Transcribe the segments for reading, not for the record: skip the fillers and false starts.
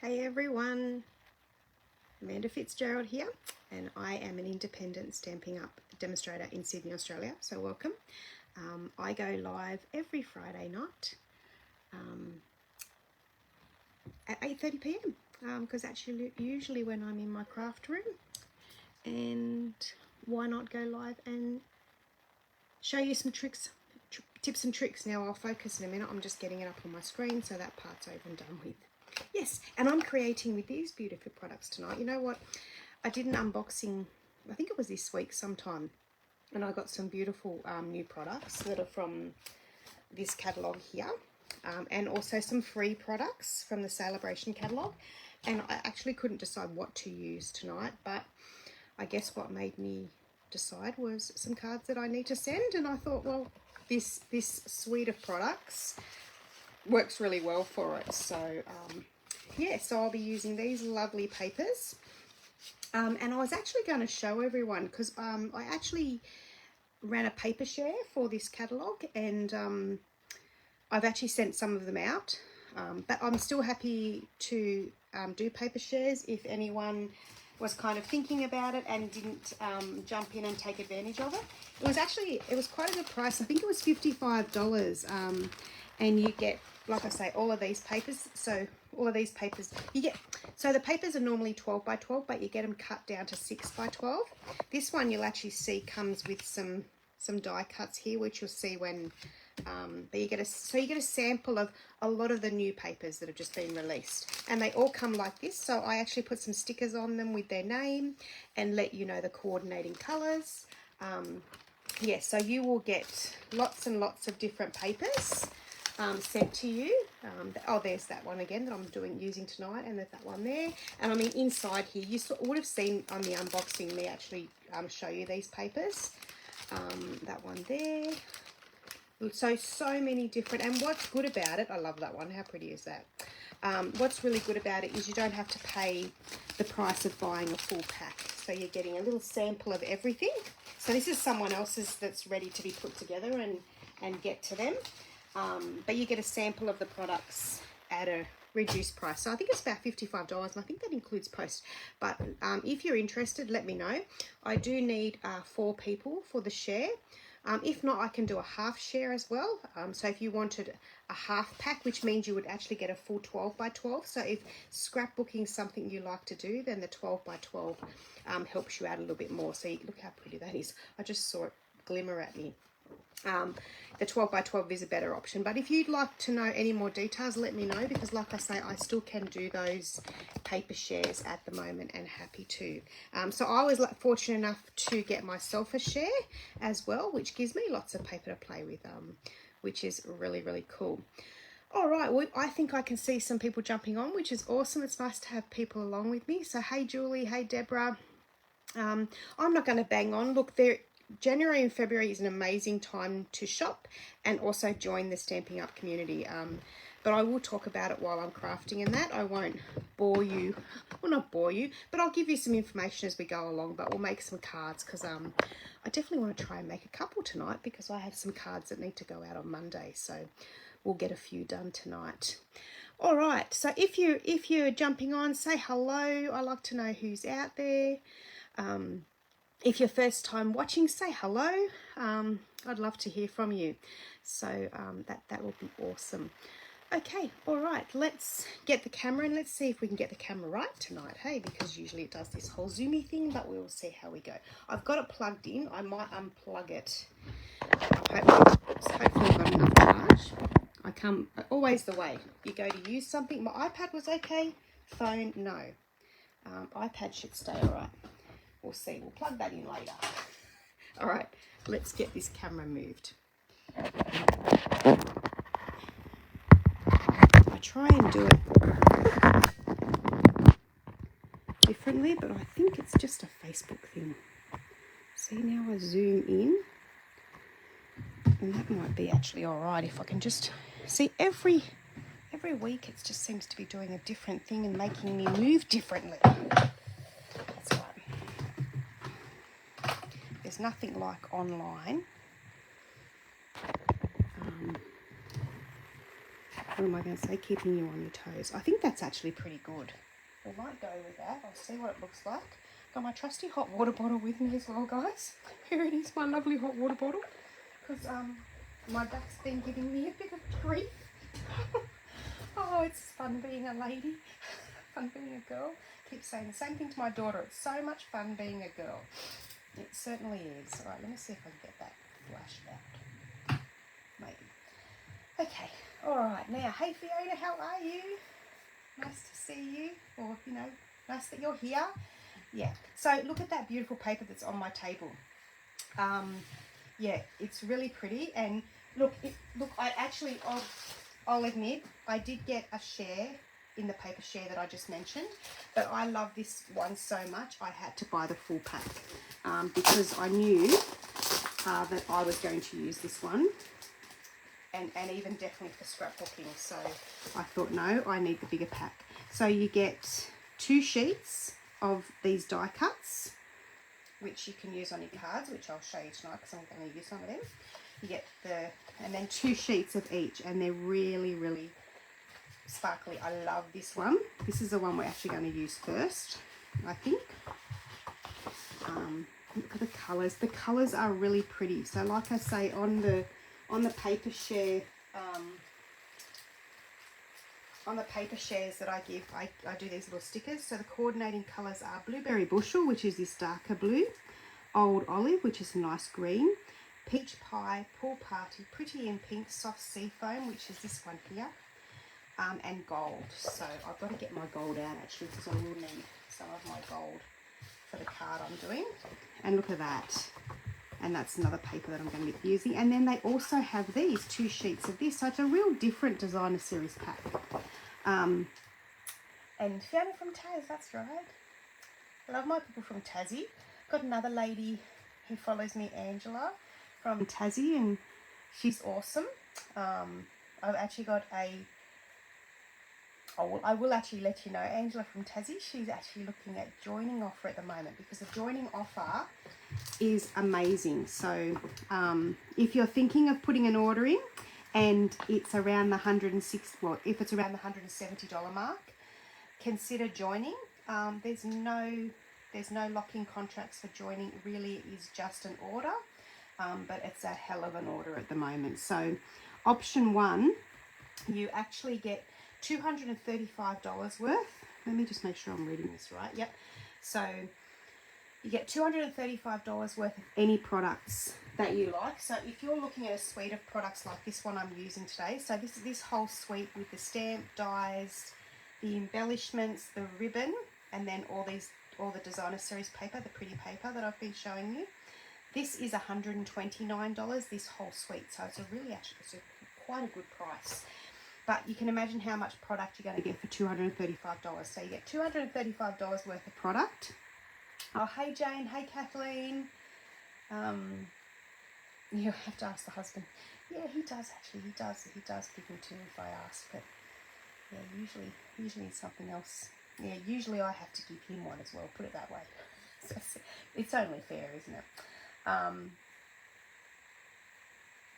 Hey everyone, Amanda Fitzgerald here, and I am an independent Stampin' Up demonstrator in Sydney, Australia, so welcome. I go live every Friday night at 8:30 p.m. Because that's usually when I'm in my craft room, and why not go live and show you some tricks, tips and tricks. Now I'll focus in a minute. I'm just getting it up on my screen, so that part's over and done with. Yes, and I'm creating with these beautiful products tonight. You know what? I did an unboxing, I think it was this week sometime, and I got some beautiful new products that are from this catalogue here, and also some free products from the Celebration catalogue. And I actually couldn't decide what to use tonight, but I guess what made me decide was some cards that I need to send, and I thought, well, this suite of products works really well for it. So yeah, so I'll be using these lovely papers, and I was actually going to show everyone because I actually ran a paper share for this catalogue, and I've actually sent some of them out, but I'm still happy to do paper shares if anyone was kind of thinking about it and didn't jump in and take advantage of it. It was quite a good price. I think it was $55, and you get, like I say, all of these papers. So all of these papers you get, so the papers are normally 12 by 12, but you get them cut down to 6 by 12. This one you'll actually see comes with some die cuts here, which you'll see when but you get a sample of a lot of the new papers that have just been released, and they all come like this. So I actually put some stickers on them with their name and let you know the coordinating colors. Yeah, so you will get lots and lots of different papers sent to you. Oh, there's that one again that I'm using tonight, and there's that one there. And I mean, inside here you would have seen on the unboxing me actually show you these papers. That one there. So many different, and what's good about it, I love that one. How pretty is that? What's really good about it is you don't have to pay the price of buying a full pack. So you're getting a little sample of everything. So this is someone else's that's ready to be put together and get to them. But you get a sample of the products at a reduced price. So I think it's about $55, and I think that includes post. But if you're interested, let me know. I do need 4 people for the share. If not, I can do a half share as well. So if you wanted a half pack, which means you would actually get a full 12 by 12. So if scrapbooking is something you like to do, then the 12 by 12 helps you out a little bit more. So look how pretty that is. I just saw it glimmer at me. The 12 by 12 is a better option, but if you'd like to know any more details, let me know, because like I say, I still can do those paper shares at the moment, and happy to. So I was fortunate enough to get myself a share as well, which gives me lots of paper to play with, which is really, really cool. All right, well, I think I can see some people jumping on, which is awesome. It's nice to have people along with me. So hey Julie, hey Deborah. I'm not going to bang on. Look, January and February is an amazing time to shop and also join the Stampin' Up community. But I will talk about it while I'm crafting and that. I won't bore you. Well, not bore you, but I'll give you some information as we go along. But we'll make some cards because I definitely want to try and make a couple tonight, because I have some cards that need to go out on Monday. So we'll get a few done tonight. All right. So if you're jumping on, say hello. I like to know who's out there. If you're first time watching, say hello. I'd love to hear from you. So that will be awesome. Okay, all right, let's get the camera, and let's see if we can get the camera right tonight, hey, because usually it does this whole zoomy thing, but we'll see how we go. I've got it plugged in. I might unplug it. Hopefully I've got enough charge. Always the way. You go to use something. My iPad was okay. Phone, no. iPad should stay all right. We'll see. We'll plug that in later. All right, let's get this camera moved. I try and do it differently, but I think it's just a Facebook thing. See, now I zoom in, and that might be actually all right if I can just see every week. It just seems to be doing a different thing and making me move differently. That's right. There's nothing like online. what am I going to say? Keeping you on your toes. I think that's actually pretty good. We might go with that. I'll see what it looks like. Got my trusty hot water bottle with me as well, guys. Here it is, my lovely hot water bottle. Because my back's been giving me a bit of grief. Oh, it's fun being a lady. Fun being a girl. Keep saying the same thing to my daughter. It's so much fun being a girl. It certainly is. All right, let me see if I can get that flashed out. Maybe. Okay. All right. Now, hey Fiona, how are you? Nice to see you. Or, you know, nice that you're here. Yeah. So look at that beautiful paper that's on my table. Yeah, it's really pretty. And look, I actually, I'll admit, I did get a share in the paper share that I just mentioned, but I love this one so much I had to buy the full pack because I knew that I was going to use this one and even definitely for scrapbooking. So I thought, no, I need the bigger pack. So you get 2 sheets of these die cuts, which you can use on your cards, which I'll show you tonight because I'm going to use some of them. You get and then 2 sheets of each, and they're really, really sparkly. I love this one. This is the one we're actually going to use first, I think. Look at the colours. The colours are really pretty. So like I say, on the paper share, on the paper shares that I give, I do these little stickers. So the coordinating colours are Blueberry Bushel, which is this darker blue, Old Olive, which is a nice green, Peach Pie, Pool Party, Pretty in Pink, Soft Sea Foam, which is this one here, and gold. So I've got to get my gold out actually because I will need some of my gold for the card I'm doing. And look at that. And that's another paper that I'm going to be using. And then they also have these 2 sheets of this. So it's a real different designer series pack. And Fiona from Taz, that's right. I love my people from Tassie. Got another lady who follows me, Angela, from Tassie, and she's awesome. I've actually got I will actually let you know, Angela from Tassie, she's actually looking at joining offer at the moment because the joining offer is amazing. So if you're thinking of putting an order in and it's around the if it's around the $170 mark, consider joining. There's no lock-in contracts for joining. It really is just an order, but it's a hell of an order at the moment. So option 1, you actually get $235 worth. Let me just make sure I'm reading this right. Yep. So you get $235 worth of any products that you like. So if you're looking at a suite of products like this one I'm using today, so this whole suite with the stamp, dies, the embellishments, the ribbon, and then all the designer series paper, the pretty paper that I've been showing you. This is $129, this whole suite. So it's quite a good price. But you can imagine how much product you're going to get for $235. So you get $235 worth of product. Oh, hey Jane, hey Kathleen. You have to ask the husband. Yeah, he does actually. He does give me 2 if I ask. But yeah, usually it's something else. Yeah, usually I have to give him one as well. Put it that way. So it's only fair, isn't it?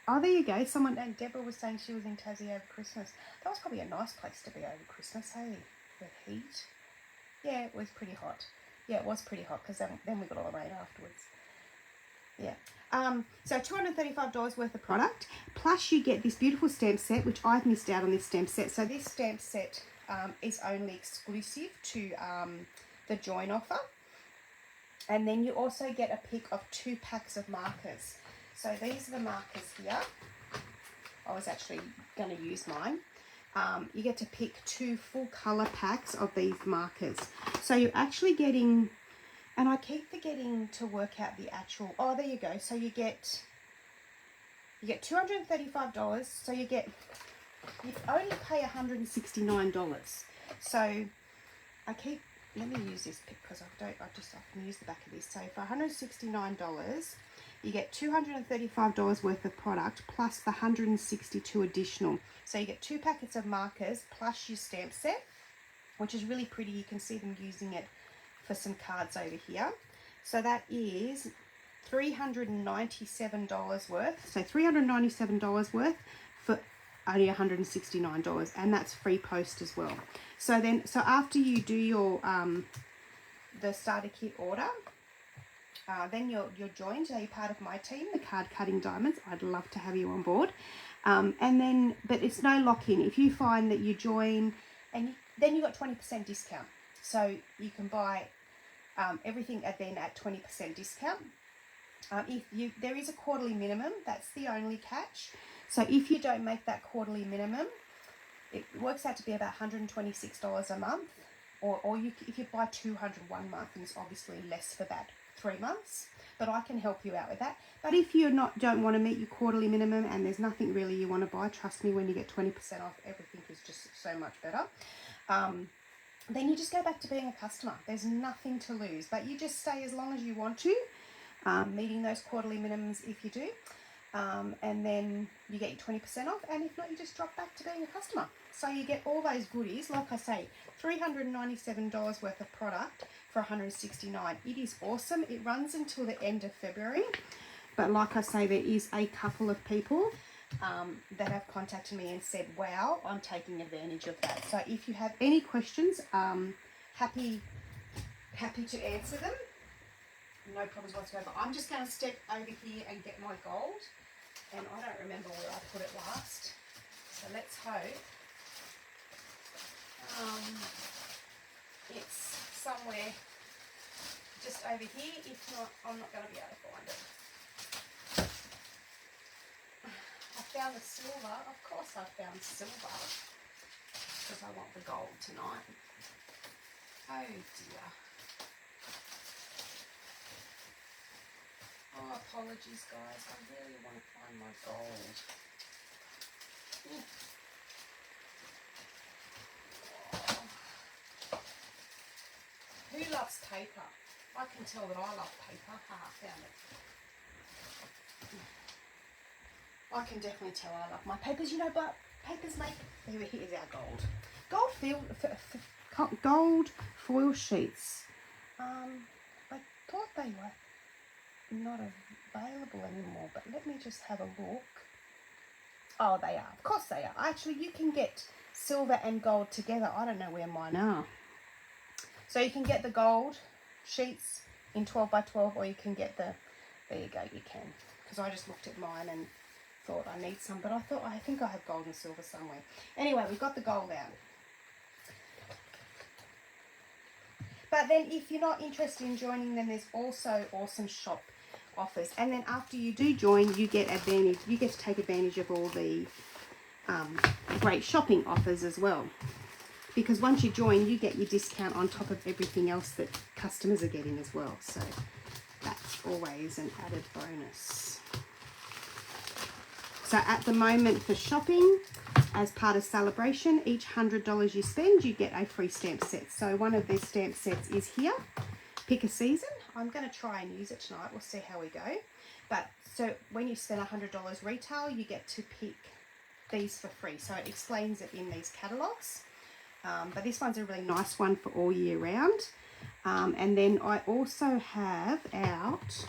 Oh, there you go. And Deborah was saying she was in Tassie over Christmas. That was probably a nice place to be over Christmas, hey? The heat. Yeah, it was pretty hot. Yeah, it was pretty hot because then we got all the rain afterwards. Yeah. So $235 worth of product. Plus you get this beautiful stamp set, which I've missed out on this stamp set. So this stamp set is only exclusive to the join offer. And then you also get a pick of 2 packs of markers. So these are the markers here. I was actually going to use mine. You get to pick 2 full colour packs of these markers. So you're actually getting, and I keep forgetting to work out the actual, oh, there you go. So you get $235. So you only pay $169. So let me use this pick because I can use the back of this. So for $169, you get $235 worth of product plus the $162 additional. So you get 2 packets of markers plus your stamp set, which is really pretty. You can see them using it for some cards over here. So that is $397 worth. So $397 worth for only $169, and that's free post as well. So after you do your the starter kit order, then you're joined. You're part of my team, the Card Cutting Diamonds. I'd love to have you on board. But it's no lock-in. If you find that you join, then you got 20% discount. So you can buy everything at 20% discount. There is a quarterly minimum. That's the only catch. So if you don't make that quarterly minimum, it works out to be about $126 a month. Or if you buy 200 one month, and it's obviously less for that 3 months. But I can help you out with that. But if you don't want to meet your quarterly minimum and there's nothing really you want to buy, trust me, when you get 20% off, everything is just so much better. Then you just go back to being a customer. There's nothing to lose, but you just stay as long as you want to, meeting those quarterly minimums if you do. And then you get your 20% off, and if not, you just drop back to being a customer. So you get all those goodies. Like I say, $397 worth of product for $169. It is awesome. It runs until the end of February. But like I say, there is a couple of people that have contacted me and said, wow, I'm taking advantage of that. So if you have any questions, happy to answer them. No problems whatsoever. I'm just going to step over here and get my gold. And I don't remember where I put it last. So let's hope it's somewhere just over here. If not, I'm not going to be able to find it. I found the silver. Of course I found silver. Because I want the gold tonight. Oh dear. Oh, apologies guys, I really want to find my gold. Ooh. Oh. Who loves paper? I can tell that I love paper. I found it. I can definitely tell I love my papers, you know, but papers make... Here's our gold. Gold foil sheets. I thought they were not available anymore, but let me just have a look. Oh, they are. Of course they are. Actually, you can get silver and gold together. I don't know where mine are. So you can get the gold sheets in 12 by 12, or you can get the... There you go, you can. Because I just looked at mine and thought I need some, but I think I have gold and silver somewhere. Anyway, we've got the gold out. But then if you're not interested in joining, then there's also awesome shop offers. And then after you do join, you get advantage. You get to take advantage of all the great shopping offers as well. Because once you join, you get your discount on top of everything else that customers are getting as well. So that's always an added bonus. So at the moment for shopping, as part of celebration, each $100 you spend, you get a free stamp set. So one of these stamp sets is here. Pick a season. I'm going to try and use it tonight. We'll see how we go. But so when you spend $100 retail, you get to pick these for free. So it explains it in these catalogues. But this one's a really nice one for all year round. And then I also have out...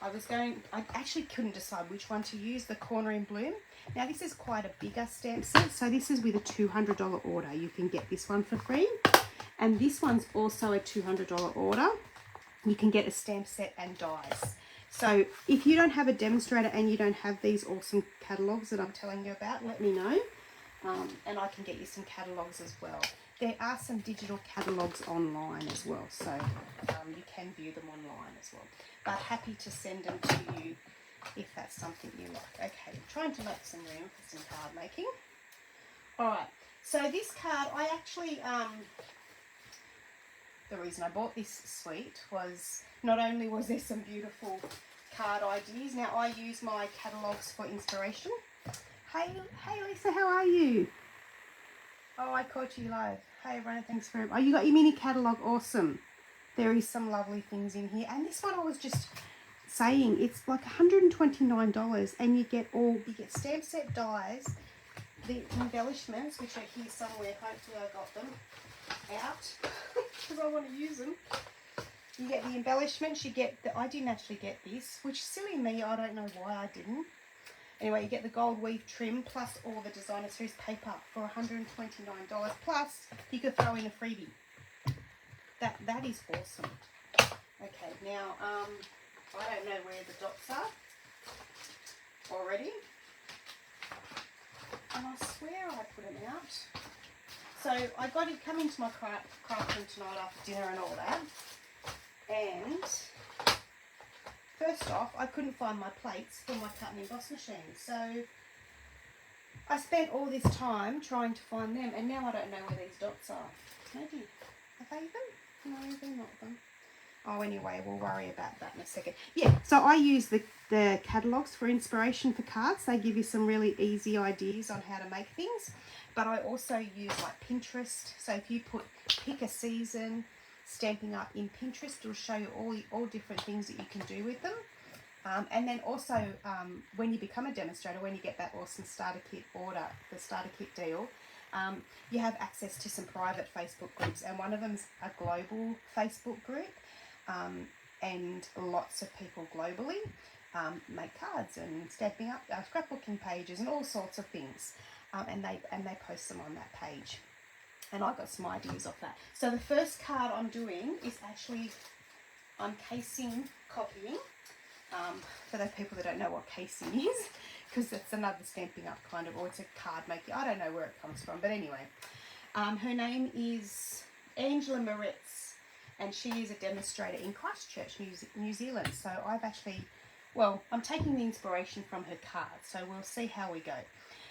I actually couldn't decide which one to use, the Corner in Bloom. Now this is quite a bigger stamp set, so this is with a $200 order. You can get this one for free. And this one's also a $200 order. You can get a stamp set and dies. So if you don't have a demonstrator and you don't have these awesome catalogues that I'm telling you about, let me know. And I can get you some catalogues as well. There are some digital catalogues online as well, so you can view them online as well. But happy to send them to you if that's something you like. Okay, I'm trying to make some room for some card making. All right, so this card, I actually, the reason I bought this suite was not only was there some beautiful card ideas, now I use my catalogues for inspiration. Hey Lisa, how are you? Oh, I caught you live. Hey, Rona, thanks for... Oh, you got your mini catalogue. Awesome. There is some lovely things in here. And this one I was just saying, it's like $129 and you get stamp set dies, the embellishments, which are here somewhere. Hopefully I got them out because I want to use them. You get the embellishments. You get I didn't actually get this, which silly me. I don't know why I didn't. Anyway, you get the gold weave trim plus all the designer series paper for $129. Plus, you could throw in a freebie. That is awesome. Okay, now I don't know where the dots are already, and I swear I put them out. So I got to come into my crafting tonight after dinner and all that, and first off, I couldn't find my plates for my cut and emboss machine, so I spent all this time trying to find them, and now I don't know where these dots are. Maybe, are they them? No, they're not them. Oh, anyway, we'll worry about that in a second. Yeah, so I use the catalogues for inspiration for cards. They give you some really easy ideas on how to make things. But I also use like Pinterest. So if you pick a season, Stampin' Up in Pinterest, it'll show you all different things that you can do with them. And then also when you become a demonstrator, when you get that awesome starter kit order, the starter kit deal, you have access to some private Facebook groups, and one of them's a global Facebook group, and lots of people globally make cards and stamping up scrapbooking pages and all sorts of things, and they post them on that page. And I got some ideas off that. So the first card I'm doing is actually I'm casing copying. For those people that don't know what casing is, because it's another Stampin' Up kind of, or it's a card making, I don't know where it comes from, but anyway. Her name is Angela Moretz, and she is a demonstrator in Christchurch, New Zealand. So I've actually, well, I'm taking the inspiration from her cards, so we'll see how we go.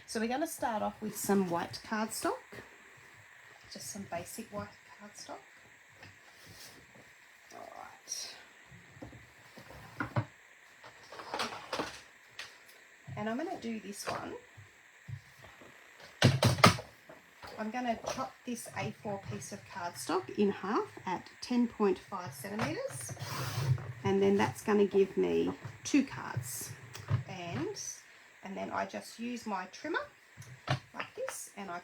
So we're going to start off with some white cardstock, just some basic white cardstock. All right. And I'm going to do this one. I'm going to chop this A4 piece of cardstock in half at 10.5 centimetres. And then that's going to give me 2 cards. And then I just use my trimmer like this, and I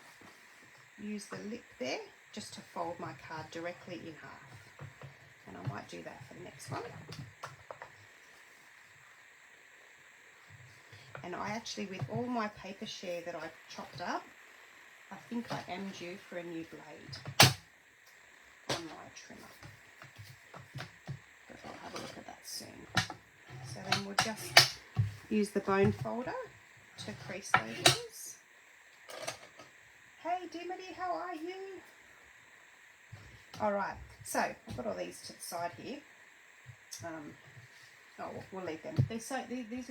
use the lip there just to fold my card directly in half. And I might do that for the next one. And I actually, with all my paper share that I've chopped up, I think I am due for a new blade on my trimmer. But I'll have a look at that soon. So then we'll just use the bone folder to crease those ones. Hey Dimity, how are you? Alright, so I've got all these to the side here. Oh, we'll leave them. These are going to be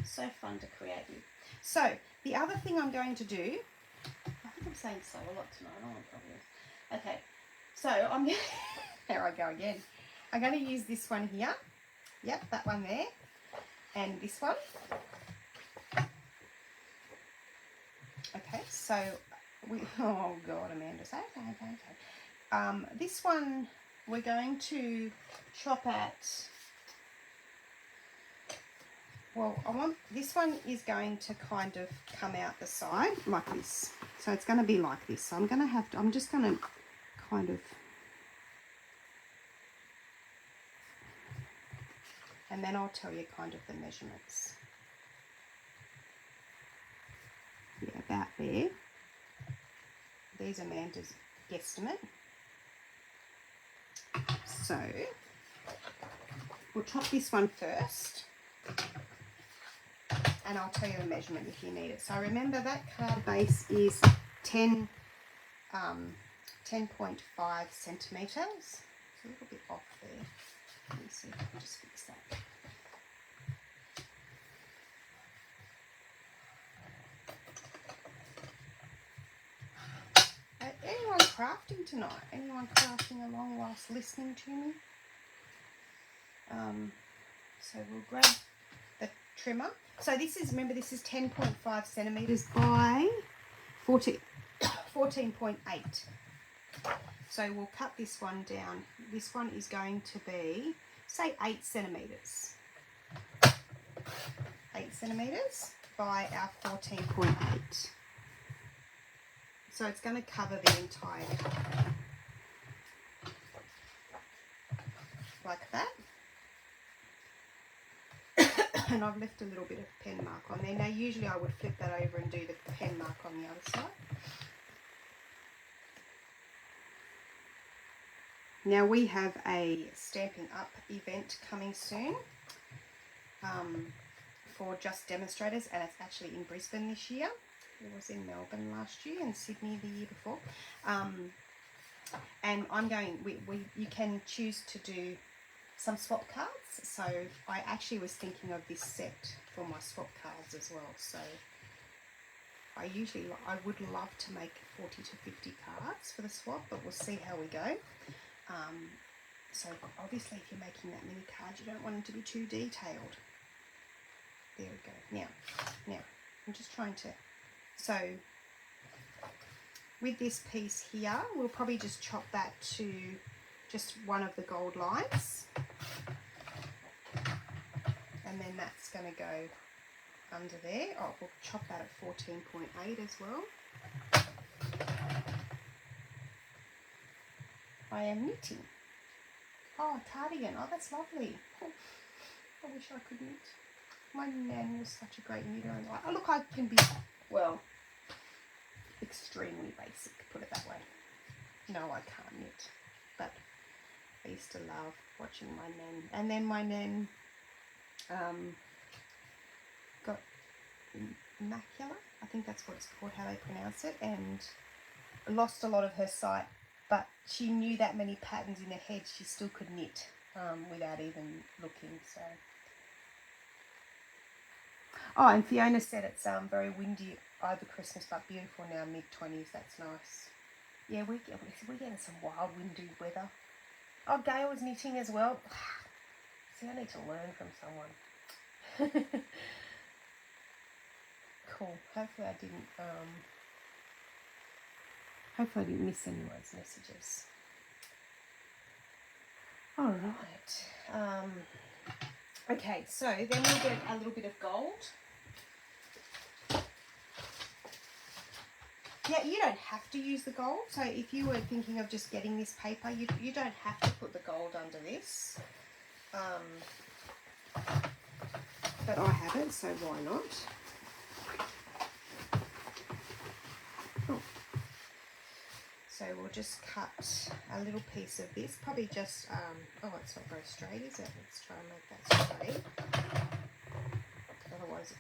so fun to create with. So the other thing I'm going to do, I think I'm saying so a lot tonight. I don't know what the problem is. Okay, so I'm going there I go again. I'm going to use this one here. Yep, that one there, and this one. Okay, so oh God, Amanda, say okay. This one we're going to chop at. Well, this one is going to kind of come out the side like this. So it's going to be like this. So I'm just going to kind of, and then I'll tell you kind of the measurements. Yeah, about there. There's Amanda's guesstimate. So we'll chop this one first. And I'll tell you the measurement if you need it. So remember that card base is 10.5 centimetres. It's a little bit off there. Let me see if I can just fix that. Anyone crafting tonight? Anyone crafting along whilst listening to me? So we'll grab the trimmer. So this is, remember, this is 10.5 centimetres by 14.8. So we'll cut this one down. This one is going to be, say, 8 centimetres. 8 centimetres by our 14.8. So it's going to cover the entire card. Like that. and I've left a little bit of pen mark on there. Now usually I would flip that over and do the pen mark on the other side. Now we have a Stampin' Up event coming soon for just demonstrators, and it's actually in Brisbane this year. It was in Melbourne last year and Sydney the year before. And I'm going, you can choose to do some swap cards. So I actually was thinking of this set for my swap cards as well. So I would love to make 40 to 50 cards for the swap, but we'll see how we go. So obviously if you're making that many cards, you don't want them to be too detailed. There we go. Now I'm just trying to, so with this piece here, we'll probably just chop that to just one of the gold lines. And then that's going to go under there. Oh, we'll chop that at 14.8 as well. I am knitting. Oh, a cardigan. Oh, that's lovely. Oh, I wish I could knit. My nan was such a great knitter. And oh, look, I can be, well, extremely basic, put it that way. No, I can't knit, but I used to love watching my nan. And then my nan got macula, I think that's what it's called, how they pronounce it, and lost a lot of her sight, but she knew that many patterns in her head, she still could knit without even looking. So, oh, and Fiona said it's very windy over Christmas, but beautiful now, mid-20s. That's nice. Yeah, we're getting some wild windy weather. Oh, Gail was knitting as well. See, I need to learn from someone. Cool. Hopefully I didn't miss anyone's messages. All right. Okay, so then we'll get a little bit of gold. Yeah, you don't have to use the gold. So if you were thinking of just getting this paper, you don't have to put the gold under this. But I have it, so why not? Oh. So we'll just cut a little piece of this, probably just, oh, it's not very straight, is it? Let's try and make that straight. Otherwise,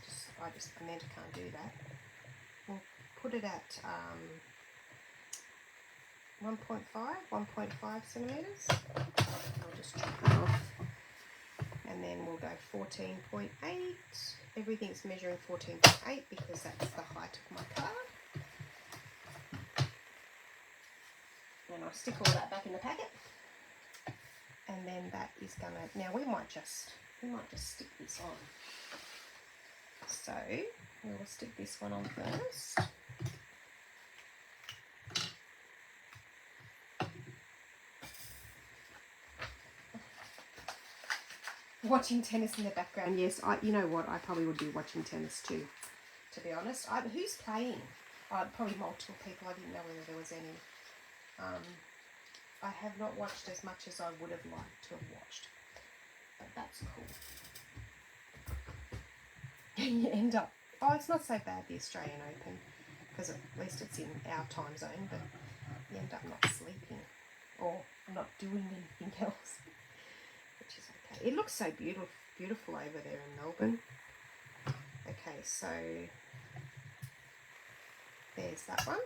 Amanda can't do that. We'll put it at 1.5 centimetres. I'll just chop that off. And then we'll go 14.8. Everything's measuring 14.8 because that's the height of my card. And I'll stick all that back in the packet. And then that is gonna, now we might just stick this on. So we'll stick this one on first. Watching tennis in the background. Yes, you know what? I probably would be watching tennis too, to be honest. Who's playing? Probably multiple people. I didn't know whether there was any. I have not watched as much as I would have liked to have watched, but that's cool. You end up, oh, it's not so bad, the Australian Open, because at least it's in our time zone, but you end up not sleeping or not doing anything else, which is okay. It looks so beautiful over there in Melbourne. Okay, so there's that one.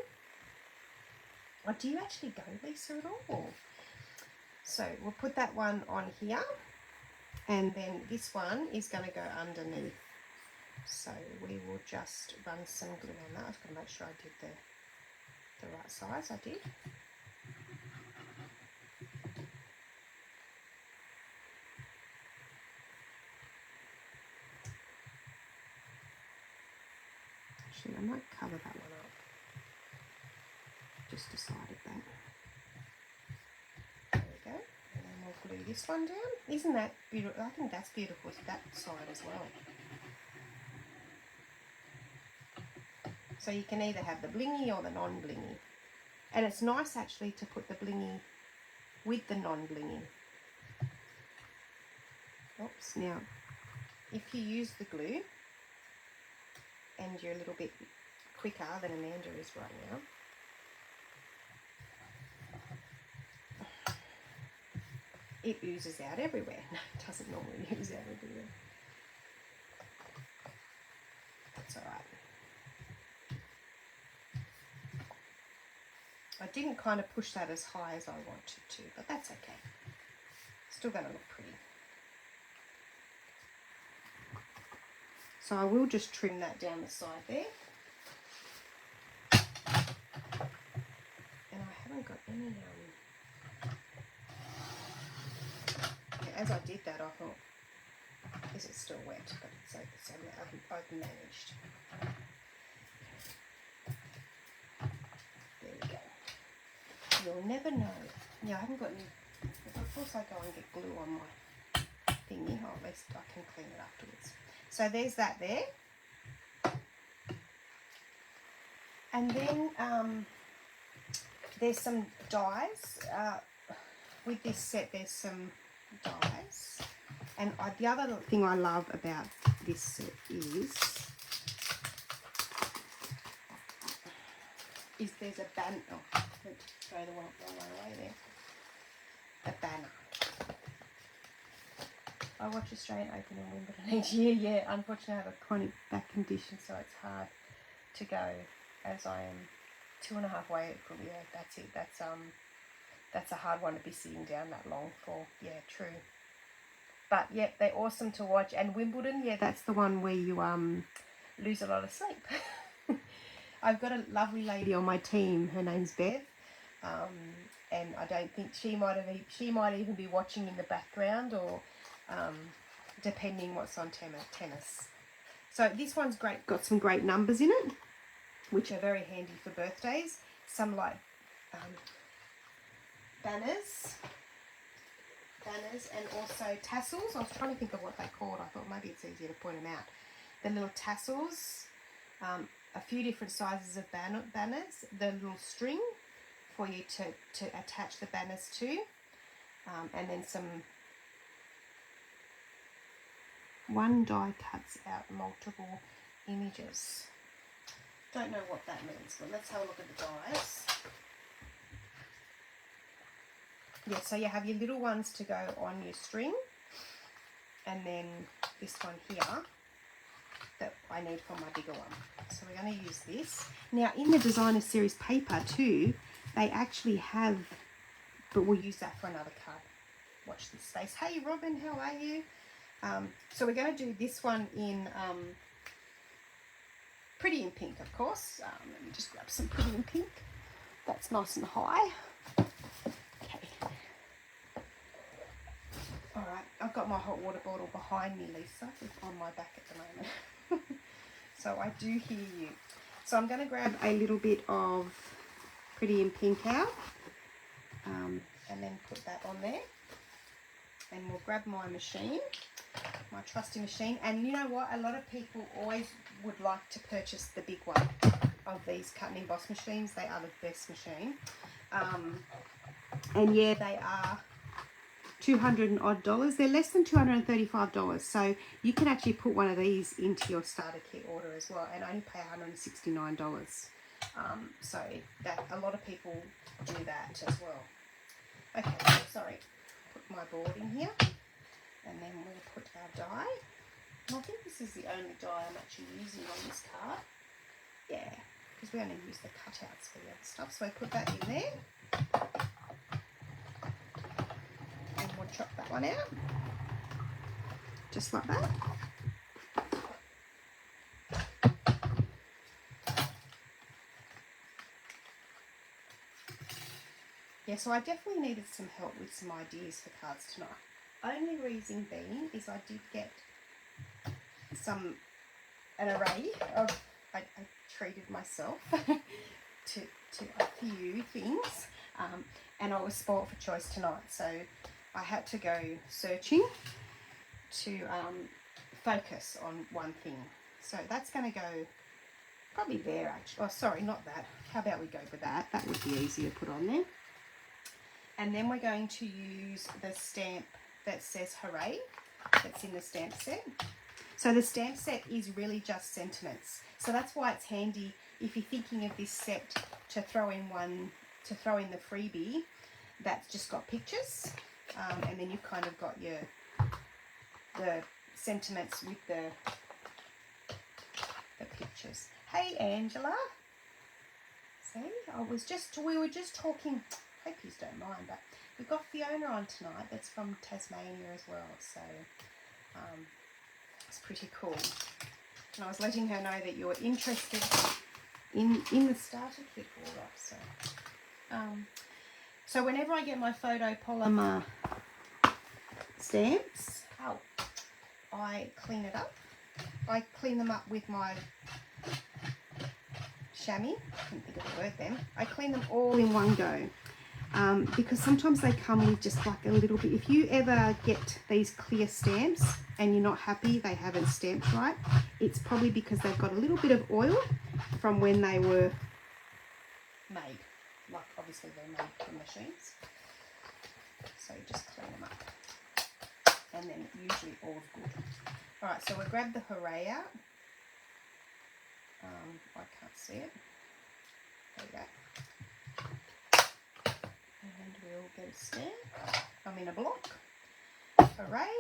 Oh, do you actually go, Lisa, at all? So we'll put that one on here, and then this one is going to go underneath. So we will just run some glue on that. I've got to make sure I did the right size. I did. Actually, I might cover that one up. Just decided that. There we go. And then we'll glue this one down. Isn't that beautiful? I think that's beautiful with that side as well. So you can either have the blingy or the non-blingy. And it's nice actually to put the blingy with the non-blingy. Oops, now if you use the glue and you're a little bit quicker than Amanda is right now, it oozes out everywhere. No, it doesn't normally ooze out everywhere. That's all right. I didn't kind of push that as high as I wanted to, but that's okay. Still going to look pretty. So I will just trim that down the side there. And I haven't got any, as I did that, I thought, is it still wet? But it's okay, so I've managed. There we go. You'll never know. Yeah, I haven't got any. Of course, I go and get glue on my thingy. Oh, at least I can clean it afterwards. So there's that there. And then there's some dies. With this set, there's some dies. And the other thing I love about this set is there's a banner. Oh, let's throw the wrong way away there. A banner. I watch Australian Open and Wimbledon each year. Yeah, unfortunately I have a chronic back condition, so it's hard to go, as I am 2.5 away from, yeah, that's it. That's a hard one to be sitting down that long for. Yeah, true. But yeah, they're awesome to watch. And Wimbledon, yeah, that's the one where you lose a lot of sleep. I've got a lovely lady on my team. Her name's Beth. And I don't think she might even be watching in the background, or depending what's on tennis. So this one's great, got some great numbers in it, which are very handy for birthdays. Some like banners, and also tassels. I was trying to think of what they're called. I thought maybe it's easier to point them out. The little tassels, a few different sizes of banners, the little string for you to attach the banners to, and then one die cuts out multiple images. Don't know what that means, but let's have a look at the dies. Yeah, so you have your little ones to go on your string, and then this one here that I need for my bigger one. So we're going to use this. Now in the designer series paper too, they actually have, but we'll use that for another card. Watch this space. Hey Robin, how are you? So we're going to do this one in Pretty in Pink, of course. Let me just grab some Pretty in Pink. That's nice and high. Okay. All right, I've got my hot water bottle behind me, Lisa. It's on my back at the moment. So I do hear you. So I'm going to grab a little bit of Pretty in Pink out, and then put that on there. And we'll grab my machine, my trusty machine. And you know what? A lot of people always would like to purchase the big one of these cut and emboss machines. They are the best machine. And yeah, they are $200 and odd. They're less than $235. So you can actually put one of these into your starter kit order as well and only pay $169. So that a lot of people do that as well. Okay, sorry. Put my board in here, and then we'll put our die. And I think this is the only die I'm actually using on this card. Yeah, because we only use the cutouts for the other stuff. So I put that in there, and we'll chop that one out, just like that. Yeah, so I definitely needed some help with some ideas for cards tonight. Only reason being is I did get an array of, I treated myself to a few things, and I was spoilt for choice tonight, so I had to go searching to focus on one thing. So that's going to go probably there actually. Oh, sorry, not that. How about we go with that? That would be easier to put on there. And then we're going to use the stamp that says Hooray, that's in the stamp set. So the stamp set is really just sentiments. So that's why it's handy if you're thinking of this set to throw in the freebie that's just got pictures, and then you've kind of got the sentiments with the pictures. Hey Angela, see, we were just talking. Hope you don't mind, but we've got Fiona on tonight. That's from Tasmania as well, so it's pretty cool. And I was letting her know that you were interested in the starter kit order. So whenever I get my photo polymer stamps, I clean it up. I clean them up with my chamois. I couldn't think of the word then. I clean them all in one go. Because sometimes they come with just like a little bit. If you ever get these clear stamps and you're not happy they haven't stamped right, it's probably because they've got a little bit of oil from when they were made. Like obviously they're made from machines. So you just clean them up. And then usually all's good. Alright, so we'll grab the hooray out. I can't see it. There we go. And we'll get a stamp. A block. Hooray.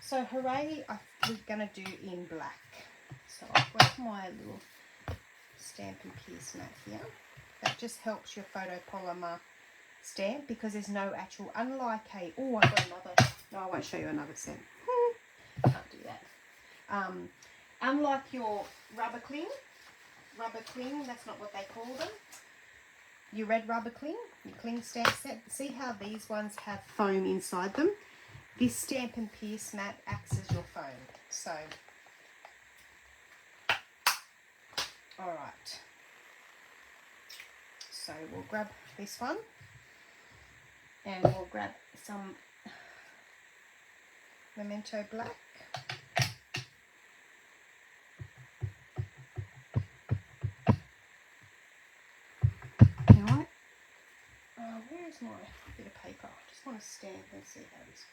So hooray we're going to do in black. So I've got my little Stampin' Pierce mat here. That just helps your photopolymer stamp because there's no actual, unlike a, oh I've got another, no I won't show you another set. Can't do that. Unlike your rubber cling, that's not what they call them. Your red rubber cling, your cling stamp set, see how these ones have foam inside them? This Stampin' Pierce mat acts as your foam. So, alright. So we'll grab this one and we'll grab some Memento Black. Where's my bit of paper? I just want to stamp and see how this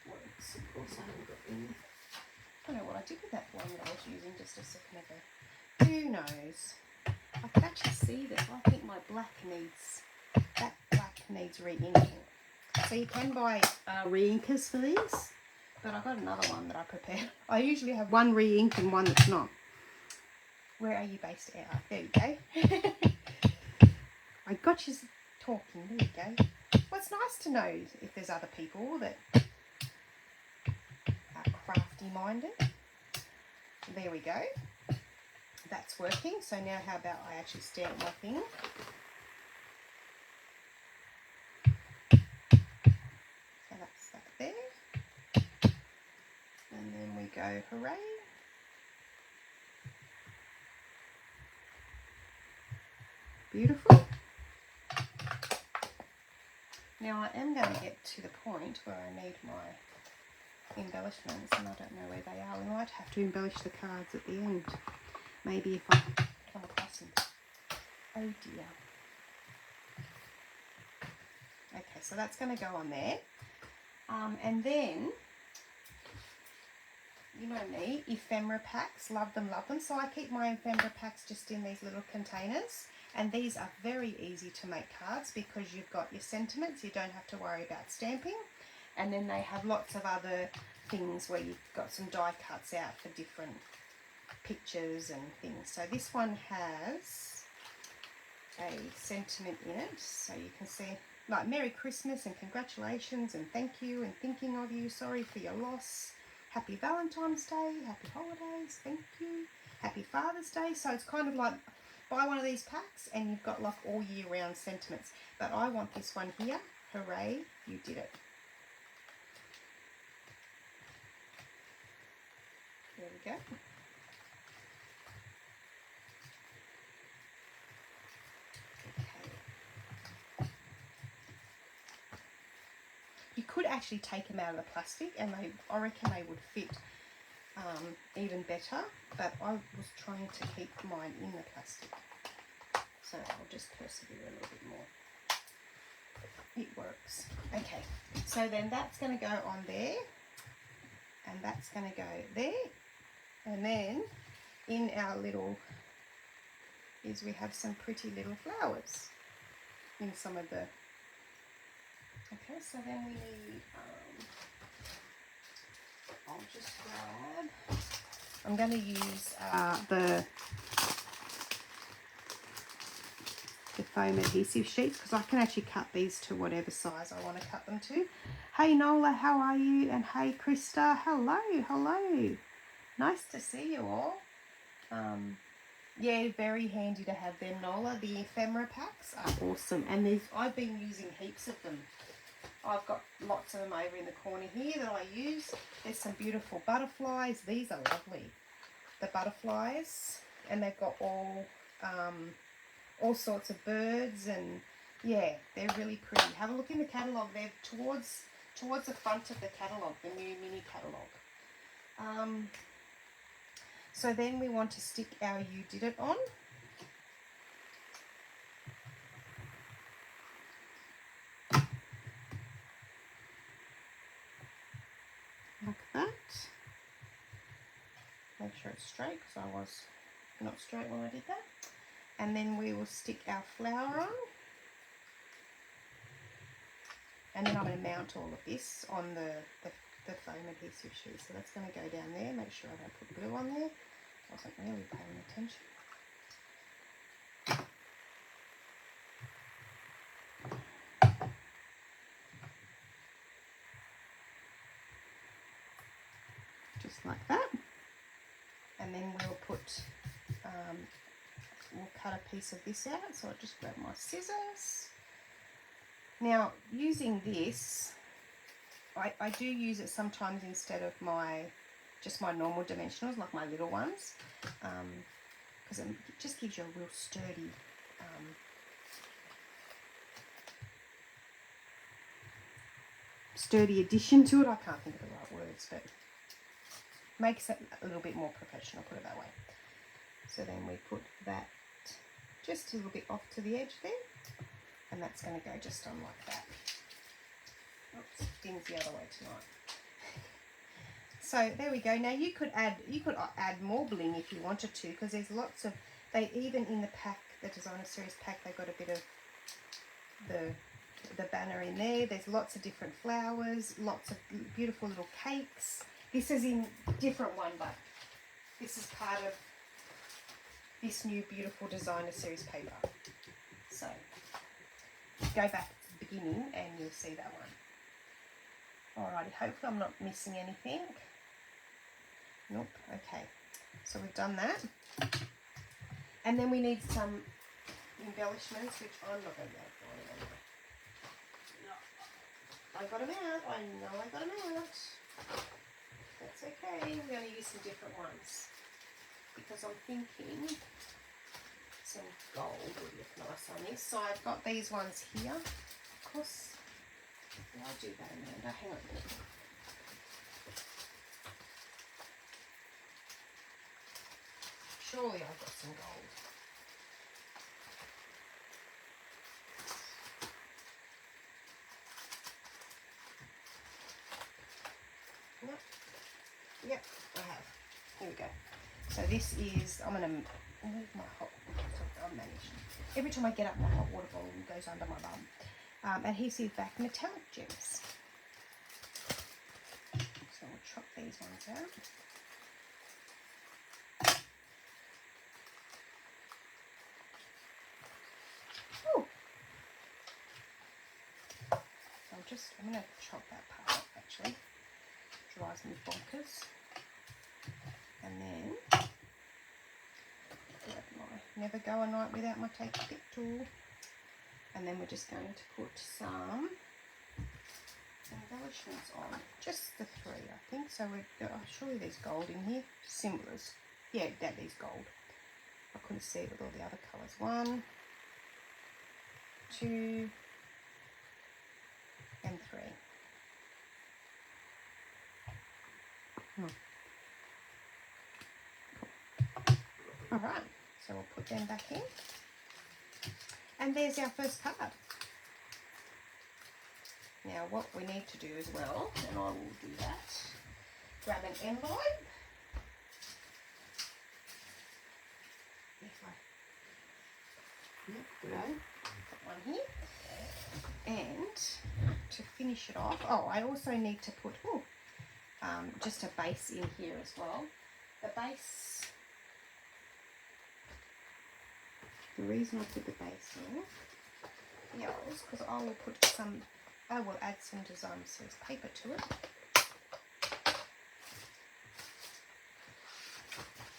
works. Of course I haven't got any. I don't know what I did with that one that I was using just a second ago. Who knows? I can actually see this. I think my black needs re-inking. So you can buy re-inkers for these, but I've got another one that I prepared. I usually have one re-ink and one that's not. Where are you based at? There you go. I got you talking. There you go. Well, it's nice to know if there's other people that are crafty minded. There we go. That's working. So now how about I actually stamp my thing. So that's that there. And then we go hooray. Beautiful. Now I am going to get to the point where I need my embellishments and I don't know where they are. We might have to embellish the cards at the end. Maybe if I come across them. Oh dear. Okay, so that's going to go on there. And then, you know me, ephemera packs, love them, love them. So I keep my ephemera packs just in these little containers. And these are very easy to make cards because you've got your sentiments, you don't have to worry about stamping. And then they have lots of other things where you've got some die cuts out for different pictures and things. So this one has a sentiment in it. So you can see like Merry Christmas and congratulations and thank you and thinking of you, sorry for your loss, Happy Valentine's Day, Happy Holidays, thank you, Happy Father's Day. So it's kind of like buy one of these packs and you've got like all year round sentiments. But I want this one here. Hooray, you did it. There we go. Okay. You could actually take them out of the plastic and I reckon they would fit even better, but I was trying to keep mine in the plastic, so I'll just persevere a little bit more. It works. Okay, so then that's going to go on there and that's going to go there And then in our little is we have some pretty little flowers in some of the, okay, so then we need, I'll just grab, I'm going to use the foam adhesive sheets because I can actually cut these to whatever size I want to cut them to. Hey Nola, how are you? And hey Krista, hello, hello. Nice to see you all. Yeah, very handy to have them, Nola. The ephemera packs are awesome, and I've been using heaps of them. I've got lots of them over in the corner here that I use. There's some beautiful butterflies. These are lovely, the butterflies, and they've got all sorts of birds, and yeah, they're really pretty. Have a look in the catalogue. They're towards the front of the catalogue, the new mini catalogue. So then we want to stick our You Did It on. Like that. Make sure it's straight because I was not straight when I did that. And then we will stick our flower on. And then I'm going to mount all of this on the foam adhesive sheet. So that's going to go down there. Make sure I don't put glue on there. Wasn't really paying attention. Just like that. And then we'll put, we'll cut a piece of this out. So I'll just grab my scissors. Now, using this, I do use it sometimes instead of just my normal dimensionals, like my little ones, because it just gives you a real sturdy addition to it. I can't think of the right words, but makes it a little bit more professional, put it that way. So then we put that just a little bit off to the edge there, and that's going to go just on like that. Oops, things the other way tonight. So there we go. Now you could add more bling if you wanted to, because there's lots of, they even in the pack, the designer series pack, they got a bit of the banner in there. There's lots of different flowers, lots of beautiful little cakes. This is in different one, but this is part of this new beautiful designer series paper. So go back to the beginning and you'll see that one. Alrighty, hopefully I'm not missing anything. Nope, okay. So we've done that. And then we need some embellishments, which I'm not going to be able to find anyway. No, I got them out. I know I got them out. That's okay. We're going to use some different ones because I'm thinking some gold would look nice on this. So I've got these ones here. Of course, I'll do that, Amanda. Hang on a minute. Surely I've got some gold. Yep, I have. Here we go. So this is, I'm going to move my hot water. I'll manage. Every time I get up, my hot water bottle goes under my bum. Adhesive back metallic gems. So we'll chop these ones out. Oh! So I'm going to chop that part off actually. Drives me bonkers. And then never go a night without my take pick tool. And then we're just going to put some embellishments on. Just the three, I think. So surely there's gold in here. Symbols. Yeah, that is gold. I couldn't see it with all the other colours. 1, 2, and 3. Alright, so we'll put them back in. And there's our first card. Now what we need to do as well, and I will do that, grab an envelope. you know, put one here. And to finish it off, oh, I also need to put just a base in here as well. The base, the reason I put the base in, yeah, is because I will add some design series paper to it.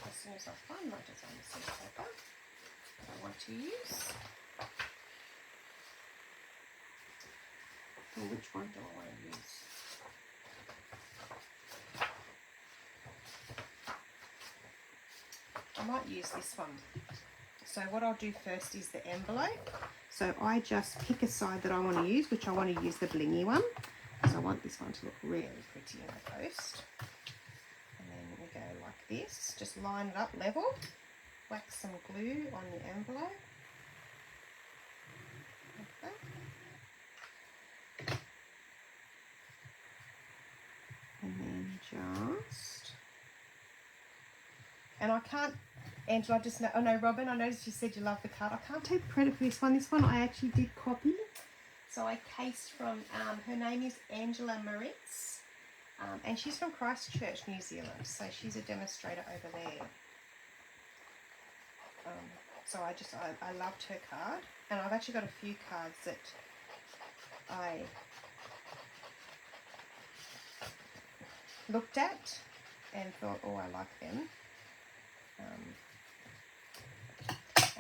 As soon as I find my design series paper that I want to use. Well, which one do I want to use? I might use this one. So what I'll do first is the envelope. So I just pick a side that I want to use, which I want to use the blingy one. So I want this one to look really pretty in the post. And then we go like this, just line it up level, whack some glue on the envelope. Like that. And then just, and I can't, Angela, just know, oh no, Robin, I noticed you said you love the card. I can't take credit for this one. This one I actually did copy. So I cased from, her name is Angela Moritz, and she's from Christchurch, New Zealand. So she's a demonstrator over there. So I loved her card. And I've actually got a few cards that I looked at and thought, oh, I like them.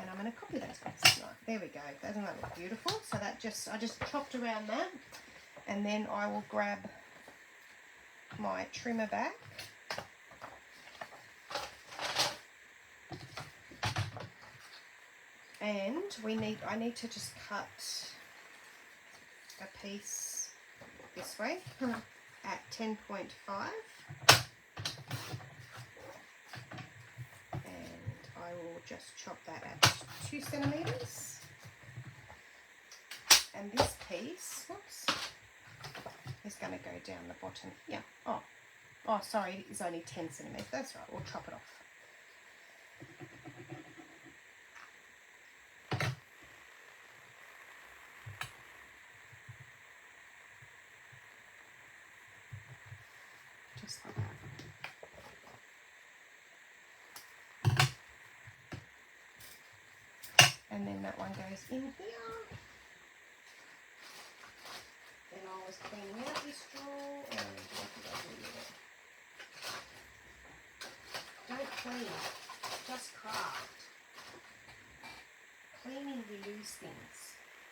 And I'm going to copy those ones. Right, there we go. Doesn't that look beautiful? So that I just chopped around that, and then I will grab my trimmer back. And I need to just cut a piece this way at 10.5. I will just chop that at 2 centimeters. And this piece, whoops, is going to go down the bottom here. Oh, sorry, it is only 10 centimeters. That's right, we'll chop it off. Just like that. And then that one goes in here. Then I was cleaning out this drawer and what did I do with it? Don't clean, just craft. Cleaning, we lose things.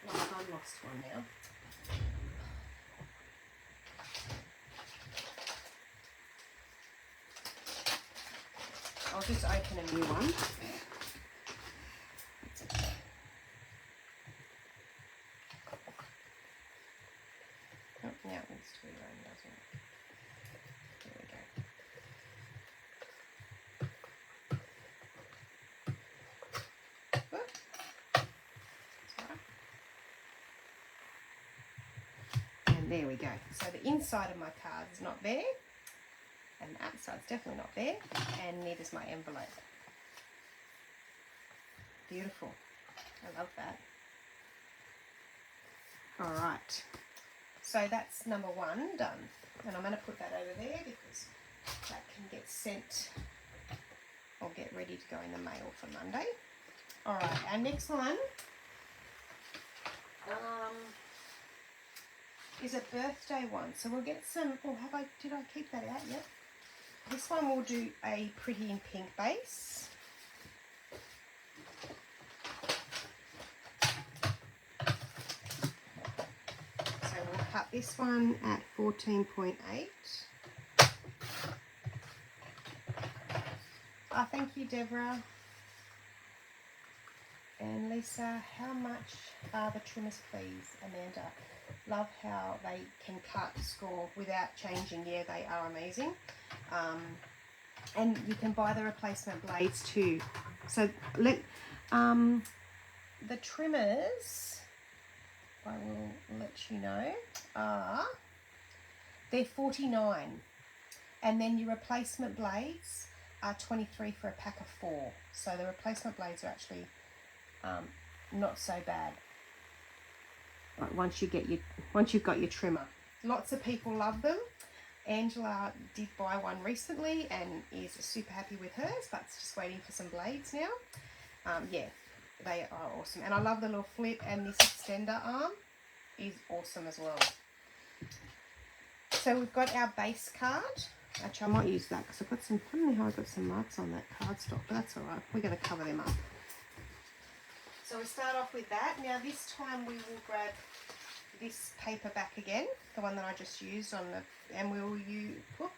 Like I lost one now. I'll just open a new one. Now it needs to be run, doesn't it? There we go. Whoop. That's right. And there we go. So the inside of my card is not there, and the outside's definitely not there, and neither's my envelope. Beautiful. I love that. All right. So that's number one done, and I'm going to put that over there because that can get sent or get ready to go in the mail for Monday. All right, our next one is a birthday one. So we'll get some. Oh, did I keep that out yet? This one we'll do a pretty in pink base. Cut this one at 14.8. Oh, thank you, Deborah. And Lisa, how much are the trimmers, please? Amanda, love how they can cut, score without changing. Yeah, they are amazing. And you can buy the replacement blades too. So the trimmers, I will let you know, they're $49, and then your replacement blades are $23 for a pack of 4. So the replacement blades are actually not so bad. Like once you've got your trimmer. Lots of people love them. Angela did buy one recently and is super happy with hers, but it's just waiting for some blades now. Yeah, they are awesome. And I love the little flip, and this extender arm is awesome as well. So we've got our base card. Actually, I might use that because I've got some, I don't know how I got some marks on that cardstock, but that's all right. We're going to cover them up. So we start off with that. Now this time we will grab this paper back again, the one that I just used on the, and we'll use, whoop,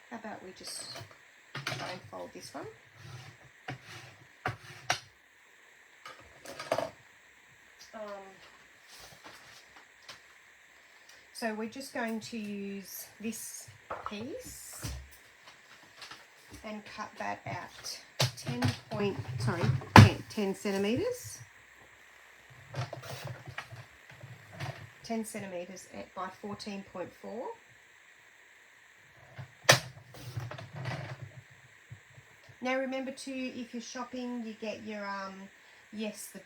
how about we just try and fold this one. So we're just going to use this piece and cut that out 10 centimeters. 10 centimeters by 14.4. Now remember too, if you're shopping, you get your yes, the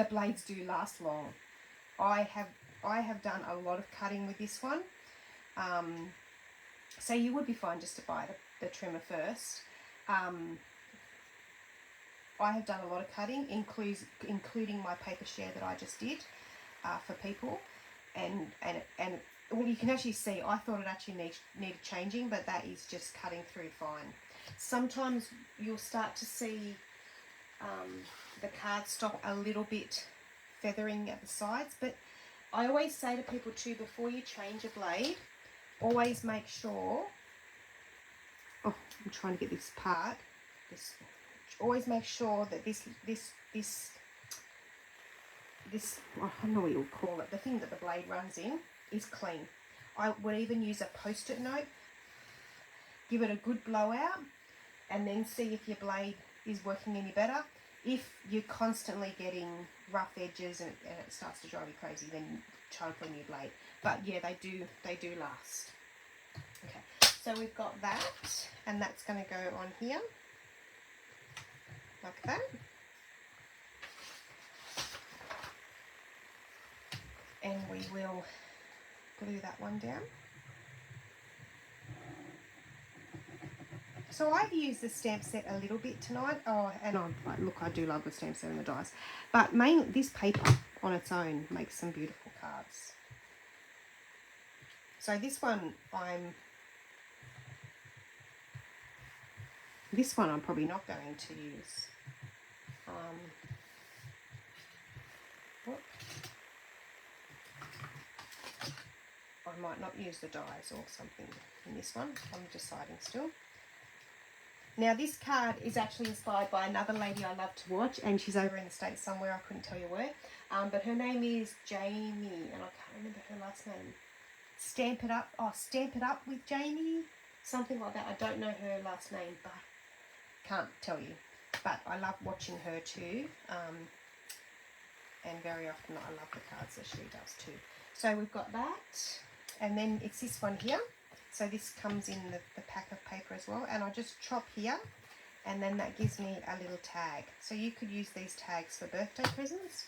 blades do last long. I have done a lot of cutting with this one, so you would be fine just to buy the trimmer first. I have done a lot of cutting, including my paper share that I just did for people, and well, you can actually see I thought it actually needed changing, but that is just cutting through fine. Sometimes you'll start to see the cardstock a little bit feathering at the sides, but I always say to people too, before you change a blade, always make sure, oh, I'm trying to get this part, always make sure that this I don't know what you'll call it, the thing that the blade runs in, is clean. I would even use a post-it note, give it a good blowout, and then see if your blade is working any better. If you're constantly getting rough edges and it starts to drive you crazy, then try and put a new blade. But yeah, they do last. Okay, so we've got that, and that's going to go on here like that. And we will glue that one down. So I've used the stamp set a little bit tonight. Oh, and look, I do love the stamp set and the dies. But mainly this paper on its own makes some beautiful cards. So this one I'm probably not going to use. I might not use the dies or something in this one. I'm deciding still. Now this card is actually inspired by another lady I love to watch, and she's over in the States somewhere, I couldn't tell you where. But her name is Jamie, and I can't remember her last name. Stamp It Up with Jamie, something like that. I don't know her last name, but can't tell you. But I love watching her too, and very often I love the cards that she does too. So we've got that, and then it's this one here. So this comes in the pack of paper as well, and I just chop here, and then that gives me a little tag. So you could use these tags for birthday presents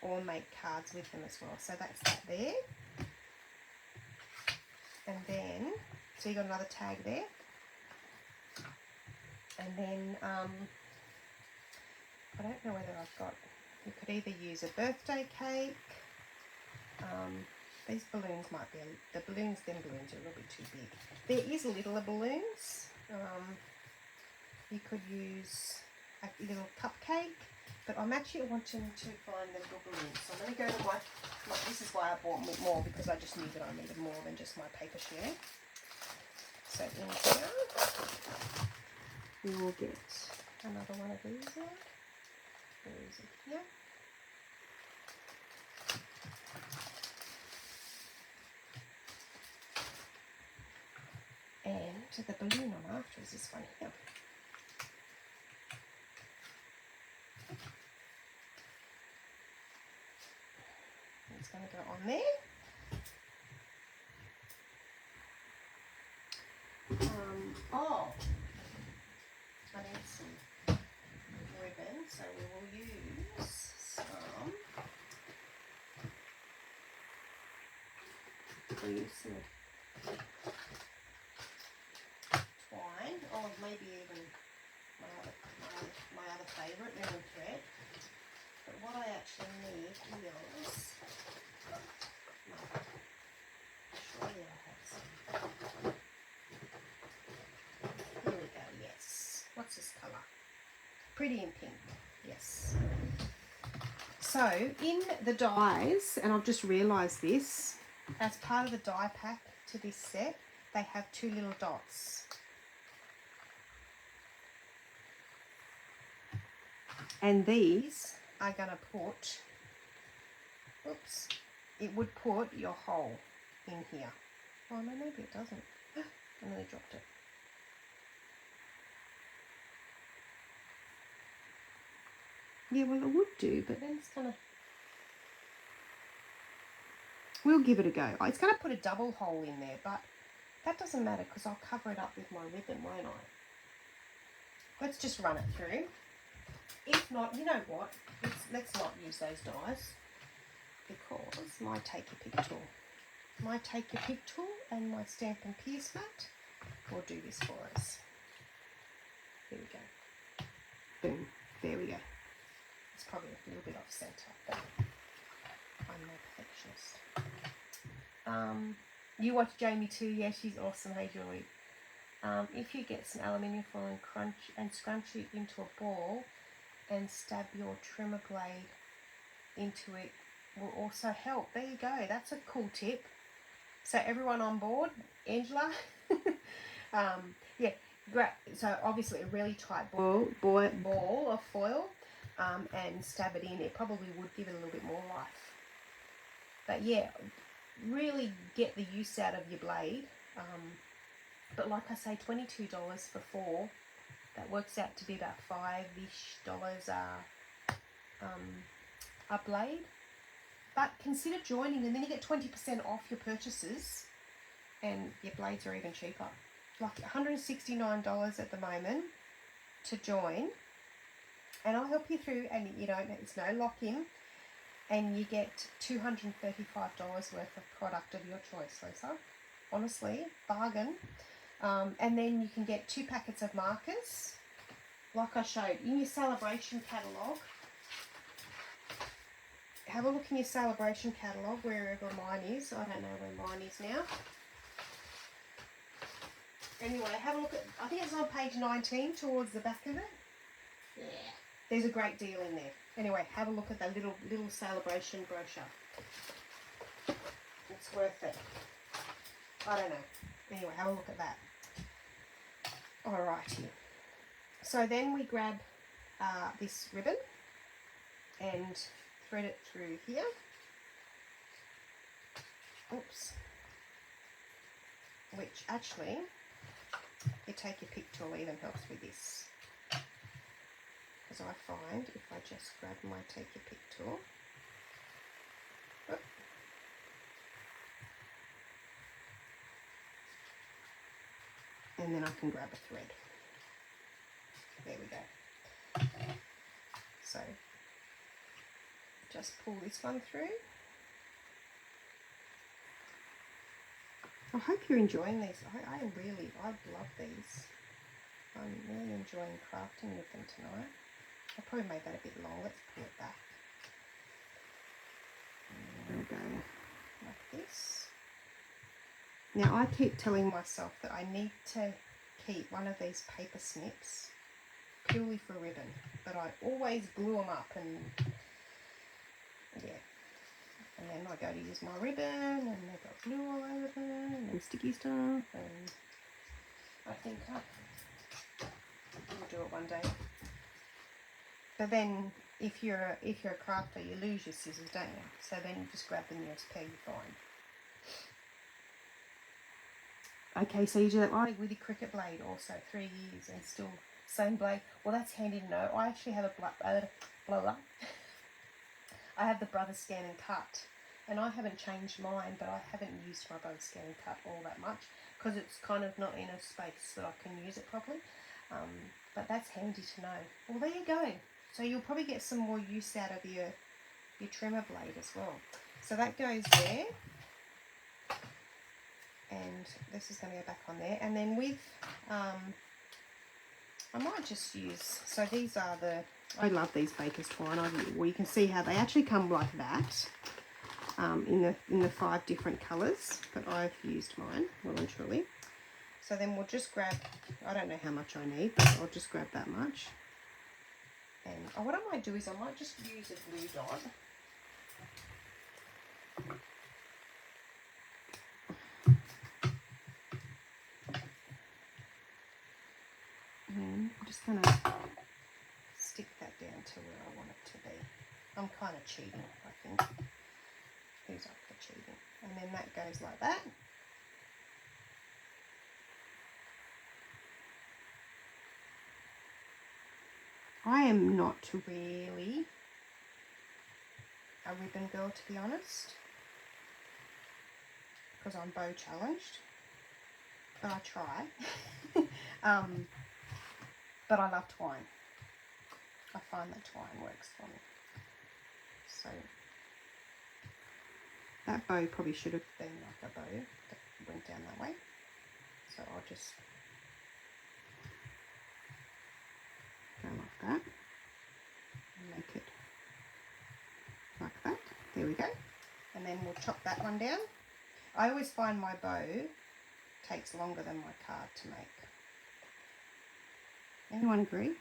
or make cards with them as well. So that's that there. And then, so you got another tag there. And then, I don't know whether I've got, you could either use a birthday cake. These balloons might be, them balloons are a little bit too big. There is littler balloons. You could use a little cupcake, but I'm actually wanting to find the little balloons. So I'm going to go to my, this is why I bought more, because I just knew that I needed more than just my paper share. So in here, we will get another one of these out. Where is it? Here. And the balloon I'm after is this one here. It's going to go on there. I need some ribbon, so we will use some We'll use some twine, or maybe even my other favourite, linen thread. But what I actually need is, surely I have some. Here we go, yes. What's this colour? Pretty in pink, yes. So in the dies, and I've just realised this, as part of the die pack to this set, they have 2 little dots. And these are going to put, oops, it would put your hole in here. Oh no, maybe it doesn't. I nearly dropped it. Yeah, well it would do, but then it's kind of, we'll give it a go. It's going to put a double hole in there, but that doesn't matter because I'll cover it up with my ribbon, won't I? Let's just run it through. If not, you know what? Let's not use those dies because my Take Your Pick tool and my Stampin' Pierce mat will do this for us. There we go. Boom. There we go. It's probably a little bit off centre, but I'm no perfectionist. You watch Jamie too? Yeah, she's awesome. Hey, Julie. If you get some aluminium foil and scrunch it into a ball and stab your trimmer blade into it will also help. There you go. That's a cool tip. So everyone on board, Angela. Yeah, great. So obviously a really tight ball of foil and stab it in. It probably would give it a little bit more life. But yeah, really get the use out of your blade. But like I say, $22 for 4. That works out to be about $5-ish a blade. But consider joining, and then you get 20% off your purchases, and your blades are even cheaper. Like $169 at the moment to join, and I'll help you through. And you don't, it's no lock-in, and you get $235 worth of product of your choice, Lisa. Honestly, bargain. And then you can get 2 packets of markers, like I showed in your celebration catalogue. Have a look in your celebration catalogue, wherever mine is. I don't know where mine is now. Anyway, have a look at, I think it's on page 19 towards the back of it. Yeah. There's a great deal in there. Anyway, have a look at that little celebration brochure. It's worth it. I don't know. Anyway, have a look at that. Alrighty. So then we grab this ribbon and thread it through here. Oops. Which actually, you Take Your Pick tool even helps with this. Because I find if I just grab my Take Your Pick tool, and then I can grab a thread. There we go. So just pull this one through. I hope you're enjoying these. I love these. I'm really enjoying crafting with them tonight. I probably made that a bit long. Let's pull it back. There we go, like this. Now I keep telling myself that I need to keep one of these paper snips purely for ribbon, but I always glue them up, and yeah. And then I go to use my ribbon, and they've got glue all over them, and sticky stuff, and I think we'll do it one day. But then, if you're a crafter, you lose your scissors, don't you? So then you just grab the nearest pair you find. Okay, so you do that with your cricket blade also, 3 years, and still same blade. Well, that's handy to know. I actually have I have the Brother Scan and Cut, and I haven't changed mine, but I haven't used my Brother Scan and Cut all that much because it's kind of not in a space that I can use it properly. But that's handy to know. Well, there you go. So you'll probably get some more use out of your trimmer blade as well. So that goes there. this is going to go back on there. And then with, I might just use, so these are the, I love these Baker's Twine. Well, you can see how they actually come like that, in the 5 different colours, but I've used mine well and truly. So then we'll just grab, I don't know how much I need, but I'll just grab that much. And what I might do is I might just use a glue dot. And I'm just going to stick that down to where I want it to be. I'm kind of cheating, I think. Who's up for cheating? And then that goes like that. I am not really a ribbon girl, to be honest, because I'm bow challenged, but I try. But I love twine. I find that twine works for me. So that bow probably should have been like a bow that went down that way. So I'll just go like that and make it like that. There we go. And then we'll chop that one down. I always find my bow takes longer than my card to make. Anyone agree?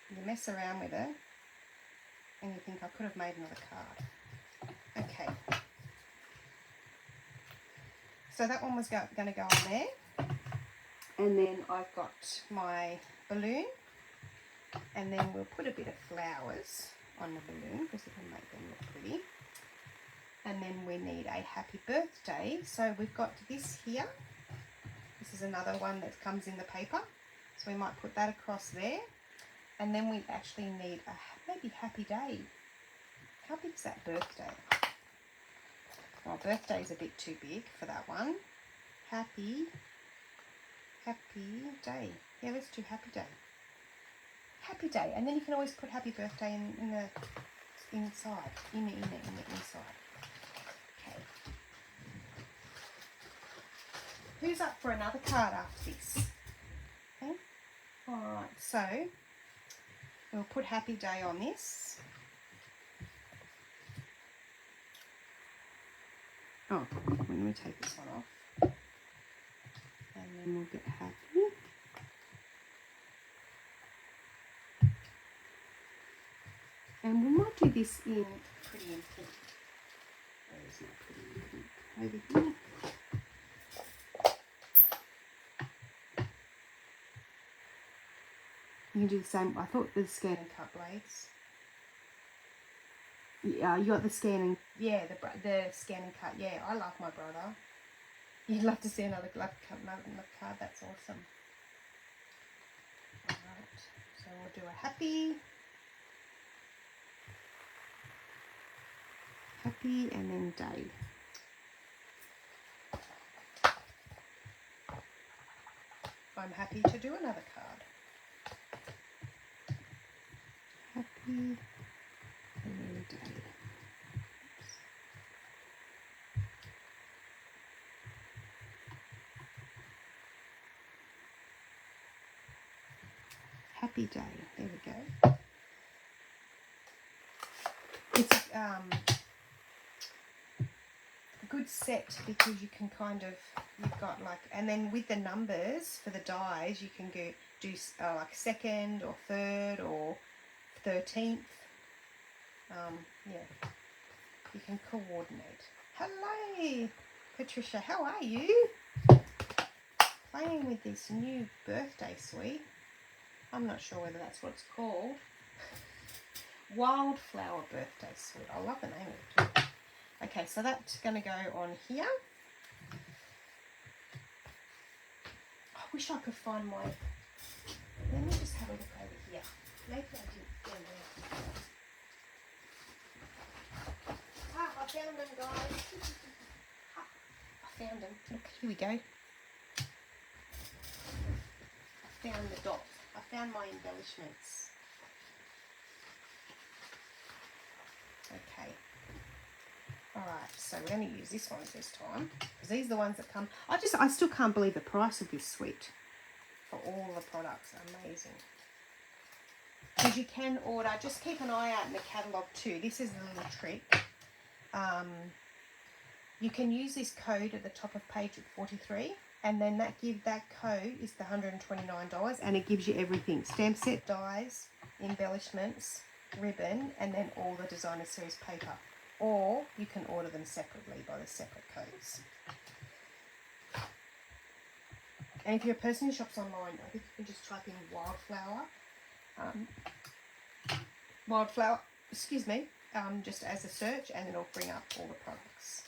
You mess around with it and you think I could have made another card. Okay. So that one was going to go on there. And then I've got my balloon. And then we'll put a bit of flowers on the balloon because it'll make them look pretty. And then we need a happy birthday. So we've got this here. This is another one that comes in the paper. So we might put that across there. And then we actually need a maybe happy day. How big is that birthday? Well, birthday is a bit too big for that one. Happy day. Yeah, let's do happy day. Happy day. And then you can always put happy birthday in the inside. In the inside. Okay. Who's up for another card after this? Okay. Alright, so we'll put happy day on this. Oh, let me take this one off. And then we'll get happy. And we might do this in pretty in pink. Where is my pretty in pink? Over here. You can do the same. I thought the scan and cut blades. Yeah, you got the scan and the scan and cut. Yeah, I love my brother. You'd love to see another card. That's awesome. All right, so we'll do a happy, and then day. I'm happy to do another card. Happy and then day. Oops. Happy day. There we go. It's a good set because you can kind of, you've got like, and then with the numbers for the dies, you can do like second or third or 13th. Yeah, you can coordinate. Hello, Patricia. How are you? Playing with this new birthday suite. I'm not sure whether that's what it's called. Wildflower Birthday Suite. I love the name of it. Okay, so that's going to go on here. I wish I could find my... Let me just have a look over here. Maybe I didn't get there. I found them, guys. I found them. Look, here we go. I found the dots. I found my embellishments. Okay. Alright, so we're going to use this one this time, because these are the ones that come. I still can't believe the price of this suite for all the products. Amazing. Because you can order, just keep an eye out in the catalogue too. This is a little trick. You can use this code at the top of page 43, and then that code is the $129, and it gives you everything: stamp set, dies, embellishments, ribbon, and then all the designer series paper. Or you can order them separately by the separate codes. And if you're a person who shops online, I think you can just type in Wildflower, excuse me, just as a search, and it'll bring up all the products.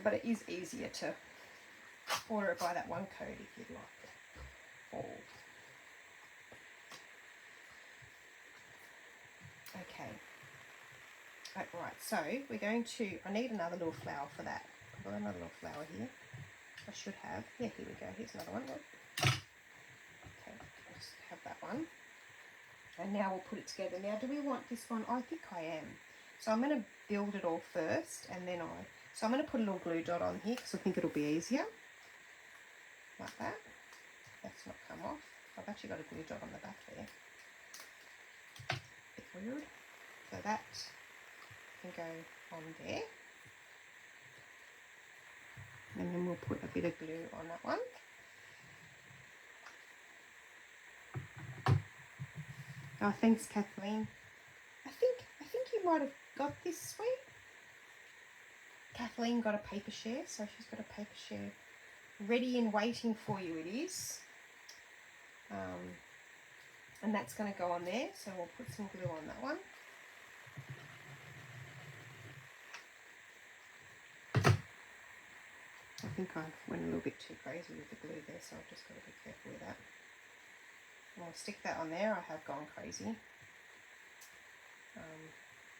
But it is easier to order it by that one code if you'd like. Okay. Right, so we're going to, I need another little flower for that. I've got another little flower here. I should have, yeah, here we go. Here's another one. Okay, I'll just have that one. And now we'll put it together. Now, do we want this one? I think I am. So I'm going to build it all first, and then so I'm going to put a little glue dot on here because I think it'll be easier. Like that. That's not come off. I've actually got a glue dot on the back there. Bit weird. So that can go on there. And then we'll put a bit of glue on that one. Oh, thanks, Kathleen. I think you might have got this suite. Kathleen got a paper share, so she's got a paper share ready and waiting for you. It is, and that's going to go on there. So we'll put some glue on that one. I think I went a little bit too crazy with the glue there, so I've just got to be careful with that. I'll stick that on there. I have gone crazy.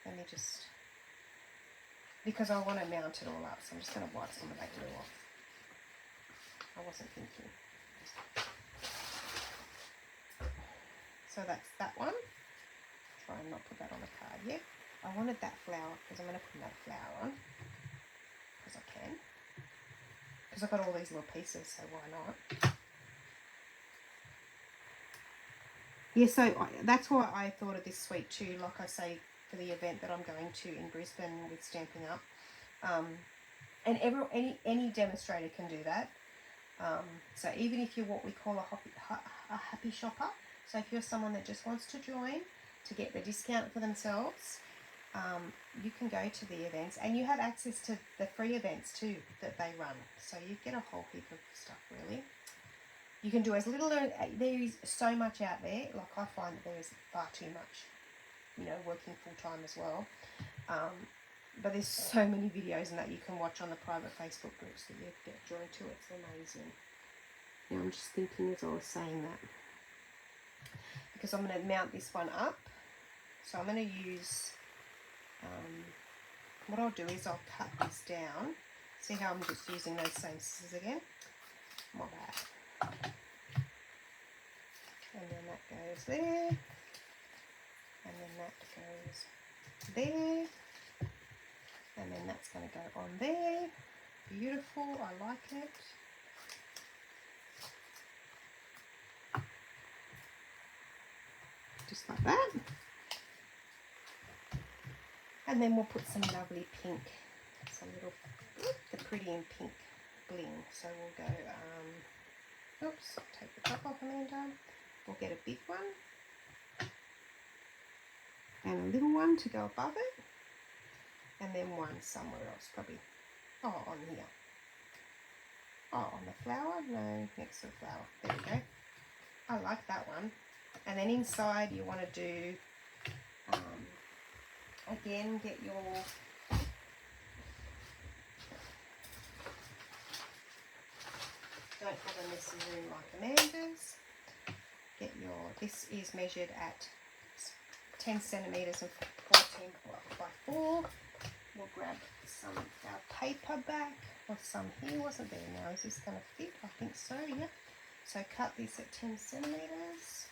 Let me just, because I want to mount it all up, so I'm just going to wipe some of that glue off. I wasn't thinking. So that's that one. Try and not put that on the card yet. I wanted that flower because I'm going to put that flower on, because I can. Because I've got all these little pieces, so why not? Yeah, so that's why I thought of this suite too, like I say, for the event that I'm going to in Brisbane with Stampin' Up. And any demonstrator can do that. So even if you're what we call a happy shopper, so if you're someone that just wants to join to get the discount for themselves, you can go to the events, and you have access to the free events too that they run. So you get a whole heap of stuff really. You can do as little, there is so much out there. Like I find that there is far too much, you know, working full time as well. But there's so many videos and that you can watch on the private Facebook groups that you get joined to. It's amazing. Now I'm just thinking as I was saying that, because I'm going to mount this one up. So I'm going to use, what I'll do is I'll cut this down. See how I'm just using those same scissors again? My bad. And then that goes there, and then that goes there, and then that's going to go on there. Beautiful, I like it. Just like that. And then we'll put some lovely pink, some little, the pretty and pink bling. So we'll go, oops, take the top off, Amanda. We'll get a big one and a little one to go above it, and then one somewhere else, probably, on here. On the flower? No, next to the flower. There we go. I like that one. And then inside you want to do, again, get your, don't have a messy room like Amanda's. Get your, this is measured at 10 centimetres and 14 by 4. We'll grab some of our paper back, or some here, wasn't there now? Is this going to fit? I think so, yeah. So cut this at 10 centimetres.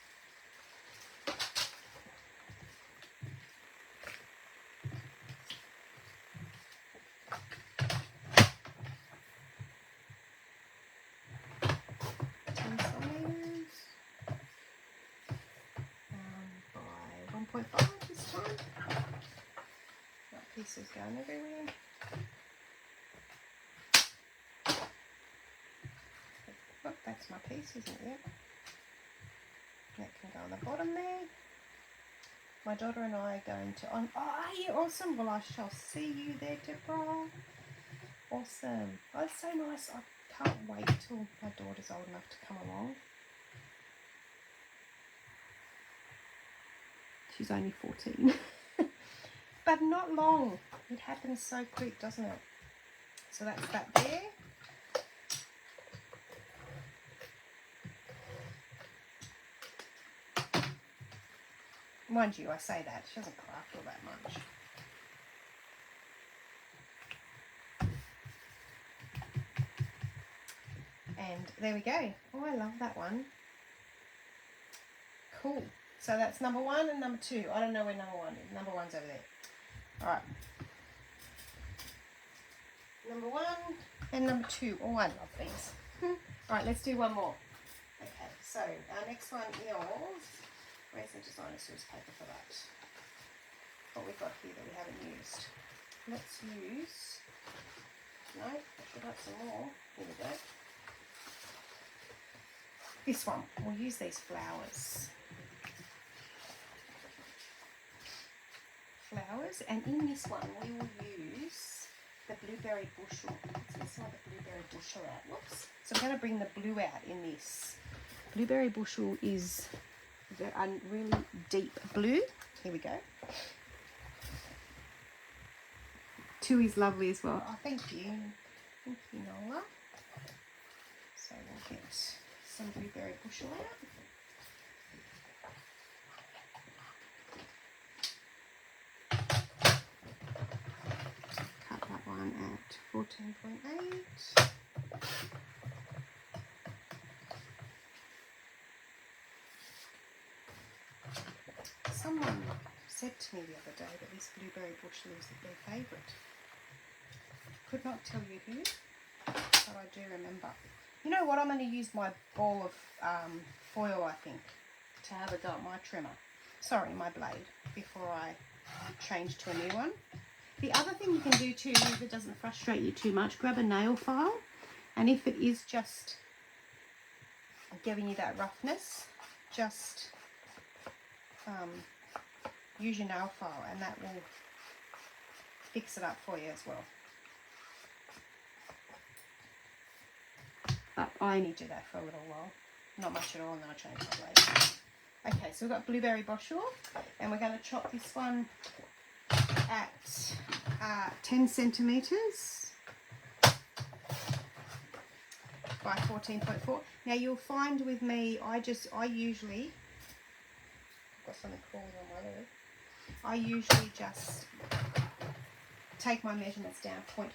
pieces going everywhere. Oh, that's my piece, isn't it? Yep. That can go on the bottom there. My daughter and I are going to oh, are you awesome? Well, I shall see you there, Deborah. Awesome. Oh, it's so nice. I can't wait till my daughter's old enough to come along. She's only 14. But not long. It happens so quick, doesn't it? So that's that there. Mind you, I say that. She doesn't craft all that much. And there we go. Oh, I love that one. Cool. So that's number 1 and number 2. I don't know where number 1 is. Number 1's over there. All right. Number 1 and number 2. Oh, I love these. All right, let's do one more. Okay, so our next one is, where's the designer series paper for that? What we've got here that we haven't used. Let's use, no, I should have some more. Here we go. This one, we'll use these flowers. Flowers, and in this one we will use the blueberry bushel. Let's get some of the blueberry bushel out. Whoops. So I'm going to bring the blue out in this. Blueberry bushel is a really deep blue. Here we go. 2 is lovely as well. Oh, thank you. Thank you, Nola. So we'll get some blueberry bushel out. Cut that one at 14.8. Someone said to me the other day that this blueberry bushel is their favourite. Could not tell you who, but I do remember. You know what? I'm going to use my ball of foil, I think, to have a go at my trimmer. Sorry, my blade, before I change to a new one. The other thing you can do too, if it doesn't frustrate you too much, grab a nail file, and if it is just giving you that roughness, just use your nail file, and that will fix it up for you as well. But I only do that for a little while, not much at all, and then I change my blade. Okay, so we've got blueberry bushel, and we're going to chop this one at 10 centimetres by 14.4. Now you'll find with me, I usually, I've got something crawling on my leg, I usually just take my measurements down 0.5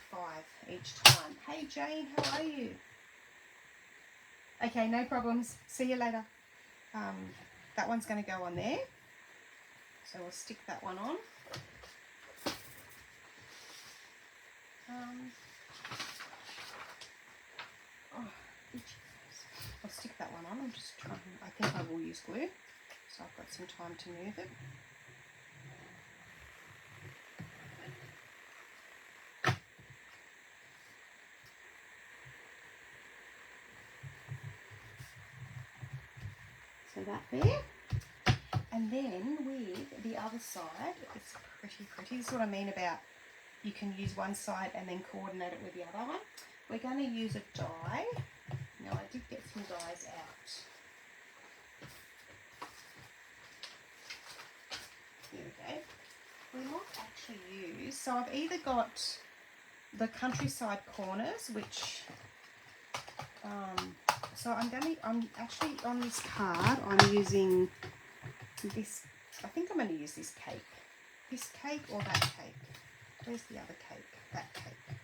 each time. Hey Jane, how are you? Okay, no problems. See you later. That one's going to go on there. So we'll stick that one on. I'll stick that one on. I'm just trying. I think I will use glue, so I've got some time to move it. So that there. And then with the other side, it's pretty. This is what I mean about you can use one side and then coordinate it with the other one. We're going to use a die. Now I did get some dies out. Here we go. We might actually use, so I've either got the countryside corners, which so I'm actually on this card I'm using this. I think I'm going to use this cake. This cake or that cake. Where's the other cake? That cake.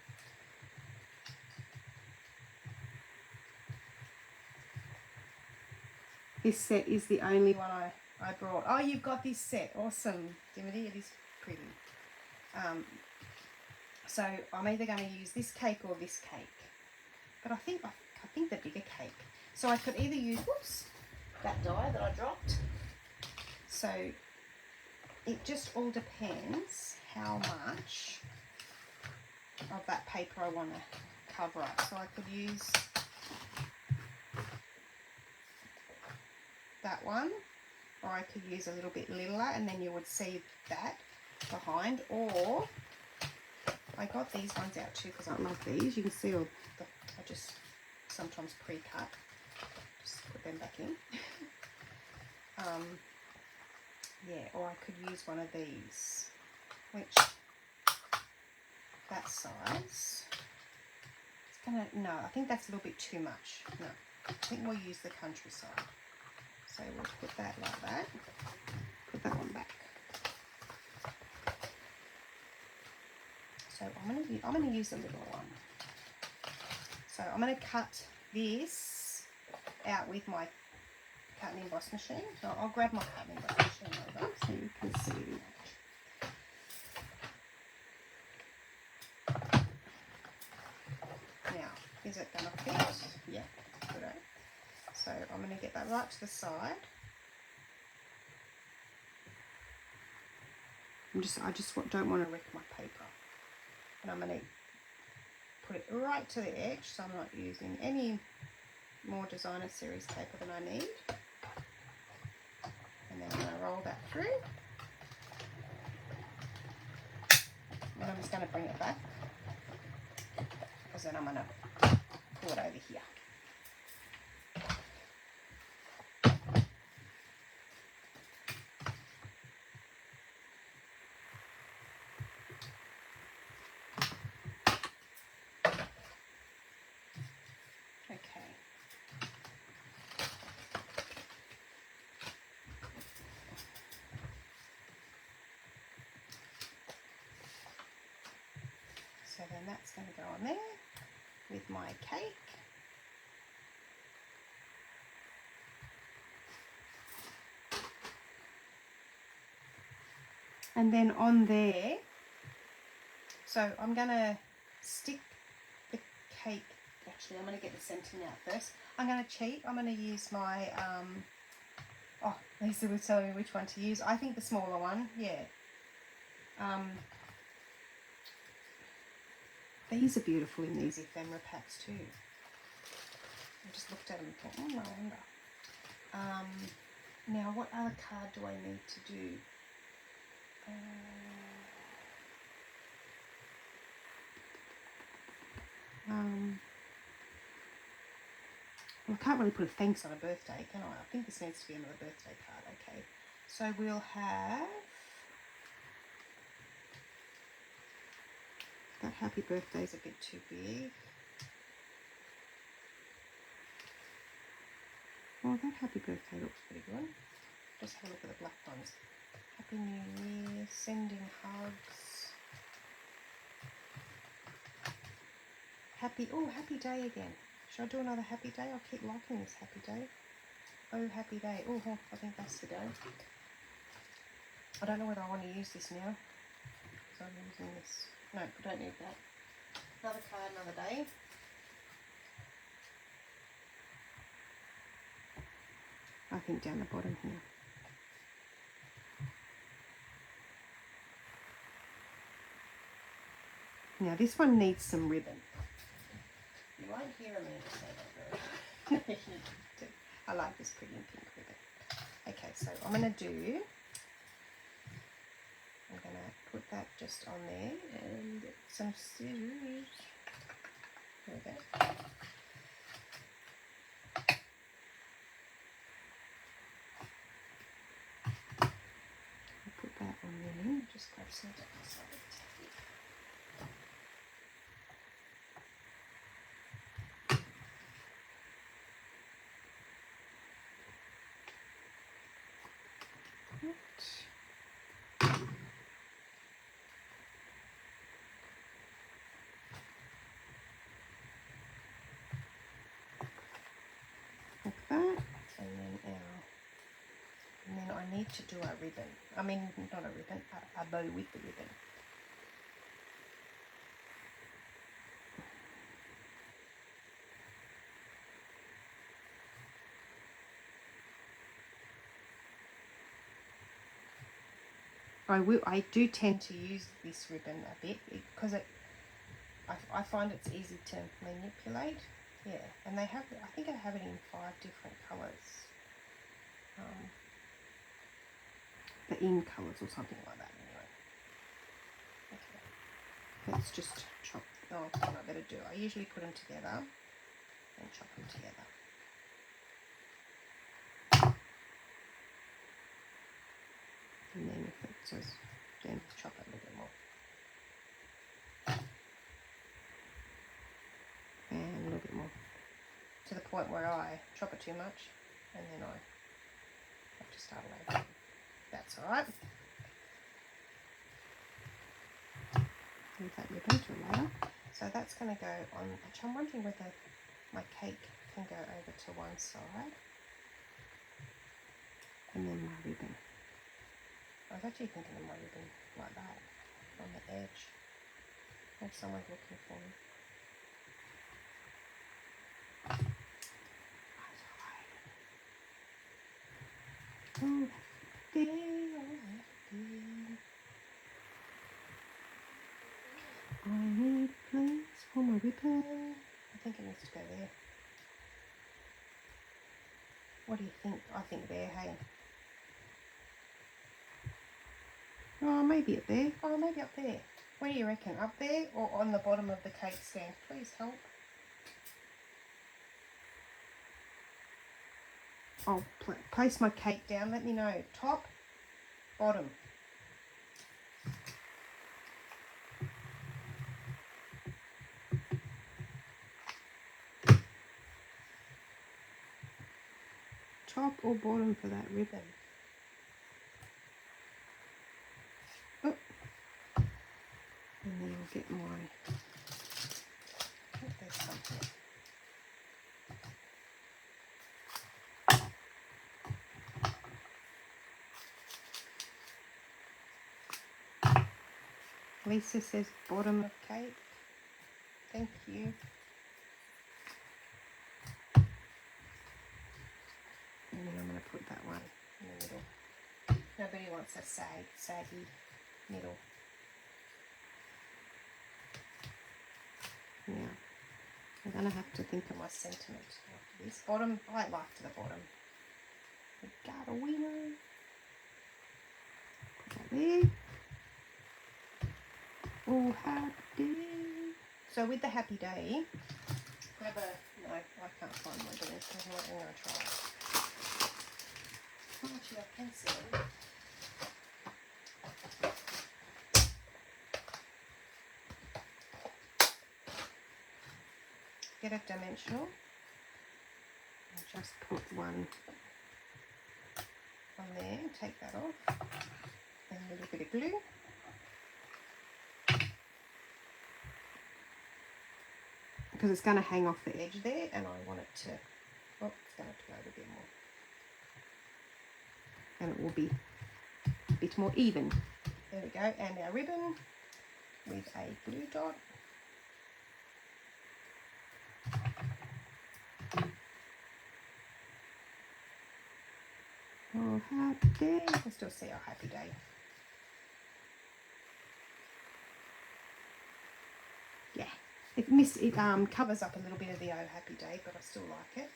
This set is the only one I brought. Oh, you've got this set. Awesome, Dimity. It is pretty. So I'm either going to use this cake or this cake. But I think the bigger cake. So I could either use, whoops, that die that I dropped. So it just all depends how much of that paper I want to cover up. So I could use that one, or I could use a little bit littler and then you would see that behind. Or I got these ones out too because I love these. You can see all the, I just sometimes pre-cut, just put them back in. Yeah, or I could use one of these, which that size, it's gonna, no, I think that's a little bit too much. No, I think we'll use the countryside. So we'll put that like that, put that one back. So I'm gonna use the little one. So I'm gonna cut this out with my cut and emboss machine. So I'll grab my cut and emboss machine over so you can see. Now, is it gonna fit? Yeah, good. So I'm gonna get that right to the side. I just don't want to wreck my paper. And I'm gonna put it right to the edge, so I'm not using any more designer series paper than I need. And then I'm going to roll that through. And I'm just going to bring it back, because then I'm going to pull it over here. So then that's going to go on there with my cake. And then on there, so I'm going to stick the cake, actually I'm going to get the centering out first. I'm going to cheat, I'm going to use my, Lisa will tell me which one to use. I think the smaller one, yeah. These are beautiful in these ephemera packs too. I just looked at them and thought, I wonder. Now, what other card do I need to do? Well, I can't really put a thanks on a birthday, can I? I think this needs to be another birthday card. Okay, so we'll have that happy birthday is a bit too big. Oh, that happy birthday looks pretty good. Just have a look at the black ones. Happy New Year, sending hugs. Happy day again. Should I do another happy day? I'll keep liking this happy day. Oh, happy day. Oh, I think that's the day. I don't know whether I want to use this now. So I'm using this. No, I don't need that. Another card, another day. I think down the bottom here. Now this one needs some ribbon. You won't hear me say that. I like this pretty pink ribbon. Okay, so I'm going to put that just on there and get some scissors. There we go. Put that on there. Just grab some down the side. Like that, and then I need to do a ribbon. I mean, not a ribbon, a bow with the ribbon. I do tend to use this ribbon a bit because I find it's easy to manipulate. Yeah, and they have, I think I have it in 5 different colours. The in colours or something like that anyway. Okay, let's just chop. Oh, what I better do, I usually put them together and chop them together. And then if it says, then chop it a little bit more. And a little bit more. To the point where I chop it too much and then I have to start over. That's alright. Leave that ribbon till later. So that's going to go on. Actually, I'm wondering whether my cake can go over to one side. And then my ribbon. I was actually thinking of my ribbon like that, on the edge. If someone's looking for me. Oh, I need a place for my ribbon. I think it needs to go there. What do you think? I think there, hey. Oh, maybe up there. Oh, maybe up there. Where do you reckon? Up there or on the bottom of the cake stand? Please help. I'll place my cake down. Let me know. Top, bottom. Top or bottom for that ribbon? Oh. And then I'll get my... I think there's something. Lisa says bottom of cake. Thank you. And then I'm going to put that one in the middle. Nobody wants a saggy middle. Now, I'm going to have to think of my sentiment after this. Bottom, I like to the bottom. We got a winner. Put that there. Oh, happy day. So with the happy day, grab a, no, I can't find my balloons, so I'm going to try. Oh, actually, I can see it. Get a dimensional. And just put one on there, take that off. And a little bit of glue. Because it's going to hang off the edge there and I want it to, oh, it's going to have to go a bit more. And it will be a bit more even. There we go, and our ribbon with a glue dot. Oh, happy day. Let's still see our happy day. Yeah. It covers up a little bit of the oh happy day, but I still like it.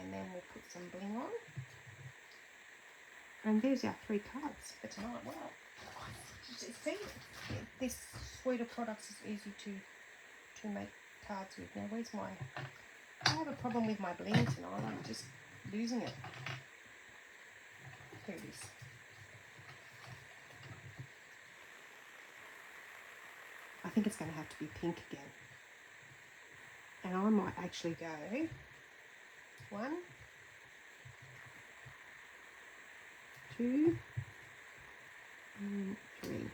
And then we'll put some bling on. And there's our 3 cards for tonight. Wow. See, this suite of products is easy to make cards with. Now, where's my... I have a problem with my bling tonight. I'm just losing it. Here it is. I think it's going to have to be pink again. And I might actually go 1, 2, and 3.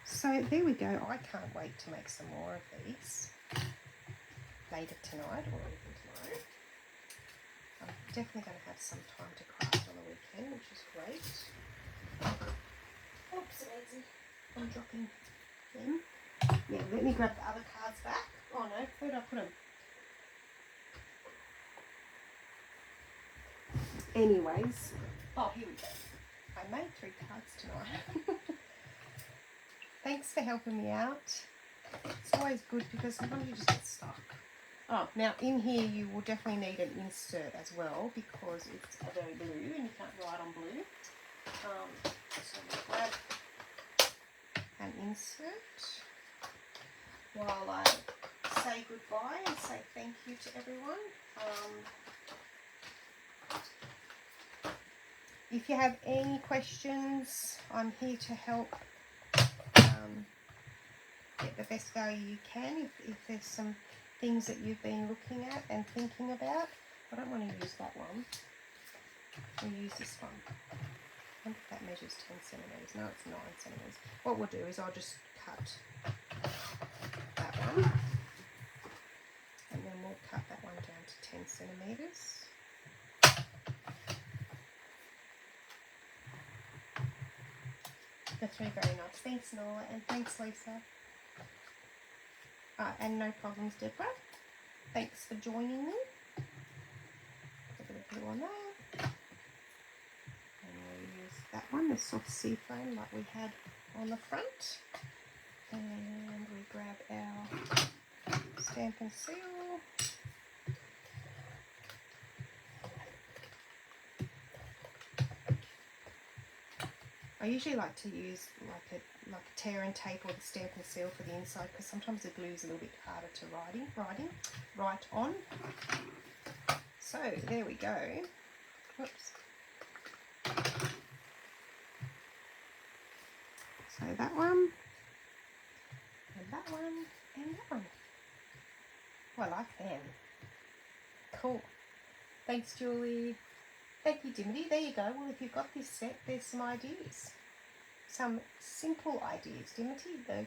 So there we go. I can't wait to make some more of these later tonight or even tomorrow. I'm definitely going to have some time to craft on the weekend, which is great. Oops, amazing. I'm dropping them. Yeah, let me grab the other cards back. Oh no, where did I put them? Anyways, oh, here we go. I made 3 cards tonight. Thanks for helping me out. It's always good because sometimes you just get stuck. Oh, now in here you will definitely need an insert as well because it's a very blue and you can't write on blue. So we'll grab an insert while I say goodbye and say thank you to everyone. If you have any questions, I'm here to help get the best value you can. If there's some things that you've been looking at and thinking about, I don't want to use that one. We'll use this one. I wonder if that measures 10 centimetres. No, it's 9 centimetres. What we'll do is I'll just cut that one, and then we'll cut that one down to 10 centimetres. That's very nice. Thanks, Nola, and thanks, Lisa. And no problems, Deborah. Thanks for joining me. Put a bit of glue on there. And we'll use that one, the soft seafoam like we had on the front. And we grab our Stampin' seal. I usually like to use like a tear and tape or the Stampin' seal for the inside because sometimes the glue is a little bit harder to write on. So there we go. Whoops. So that one, and that one, and that one. Oh, I like them. Cool. Thanks, Julie. Thank you, Dimity. There you go. Well, if you've got this set, there's some ideas. Some simple ideas, Dimity. The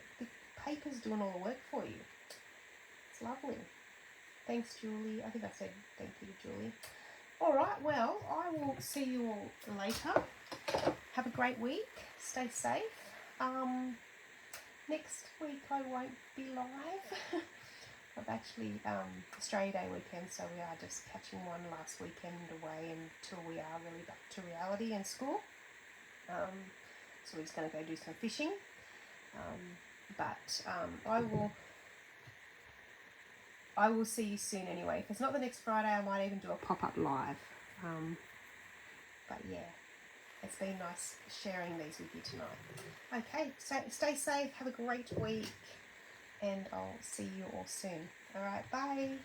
paper's doing all the work for you. It's lovely. Thanks, Julie. I think I said thank you to Julie. All right, well, I will see you all later. Have a great week. Stay safe. Next week I won't be live. I've actually Australia Day weekend, so we are just catching one last weekend away until we are really back to reality and school. So we're just going to go do some fishing. But I will see you soon anyway. If it's not the next Friday, I might even do a pop-up live. But yeah, it's been nice sharing these with you tonight. Okay, so stay safe, have a great week, and I'll see you all soon. All right, bye.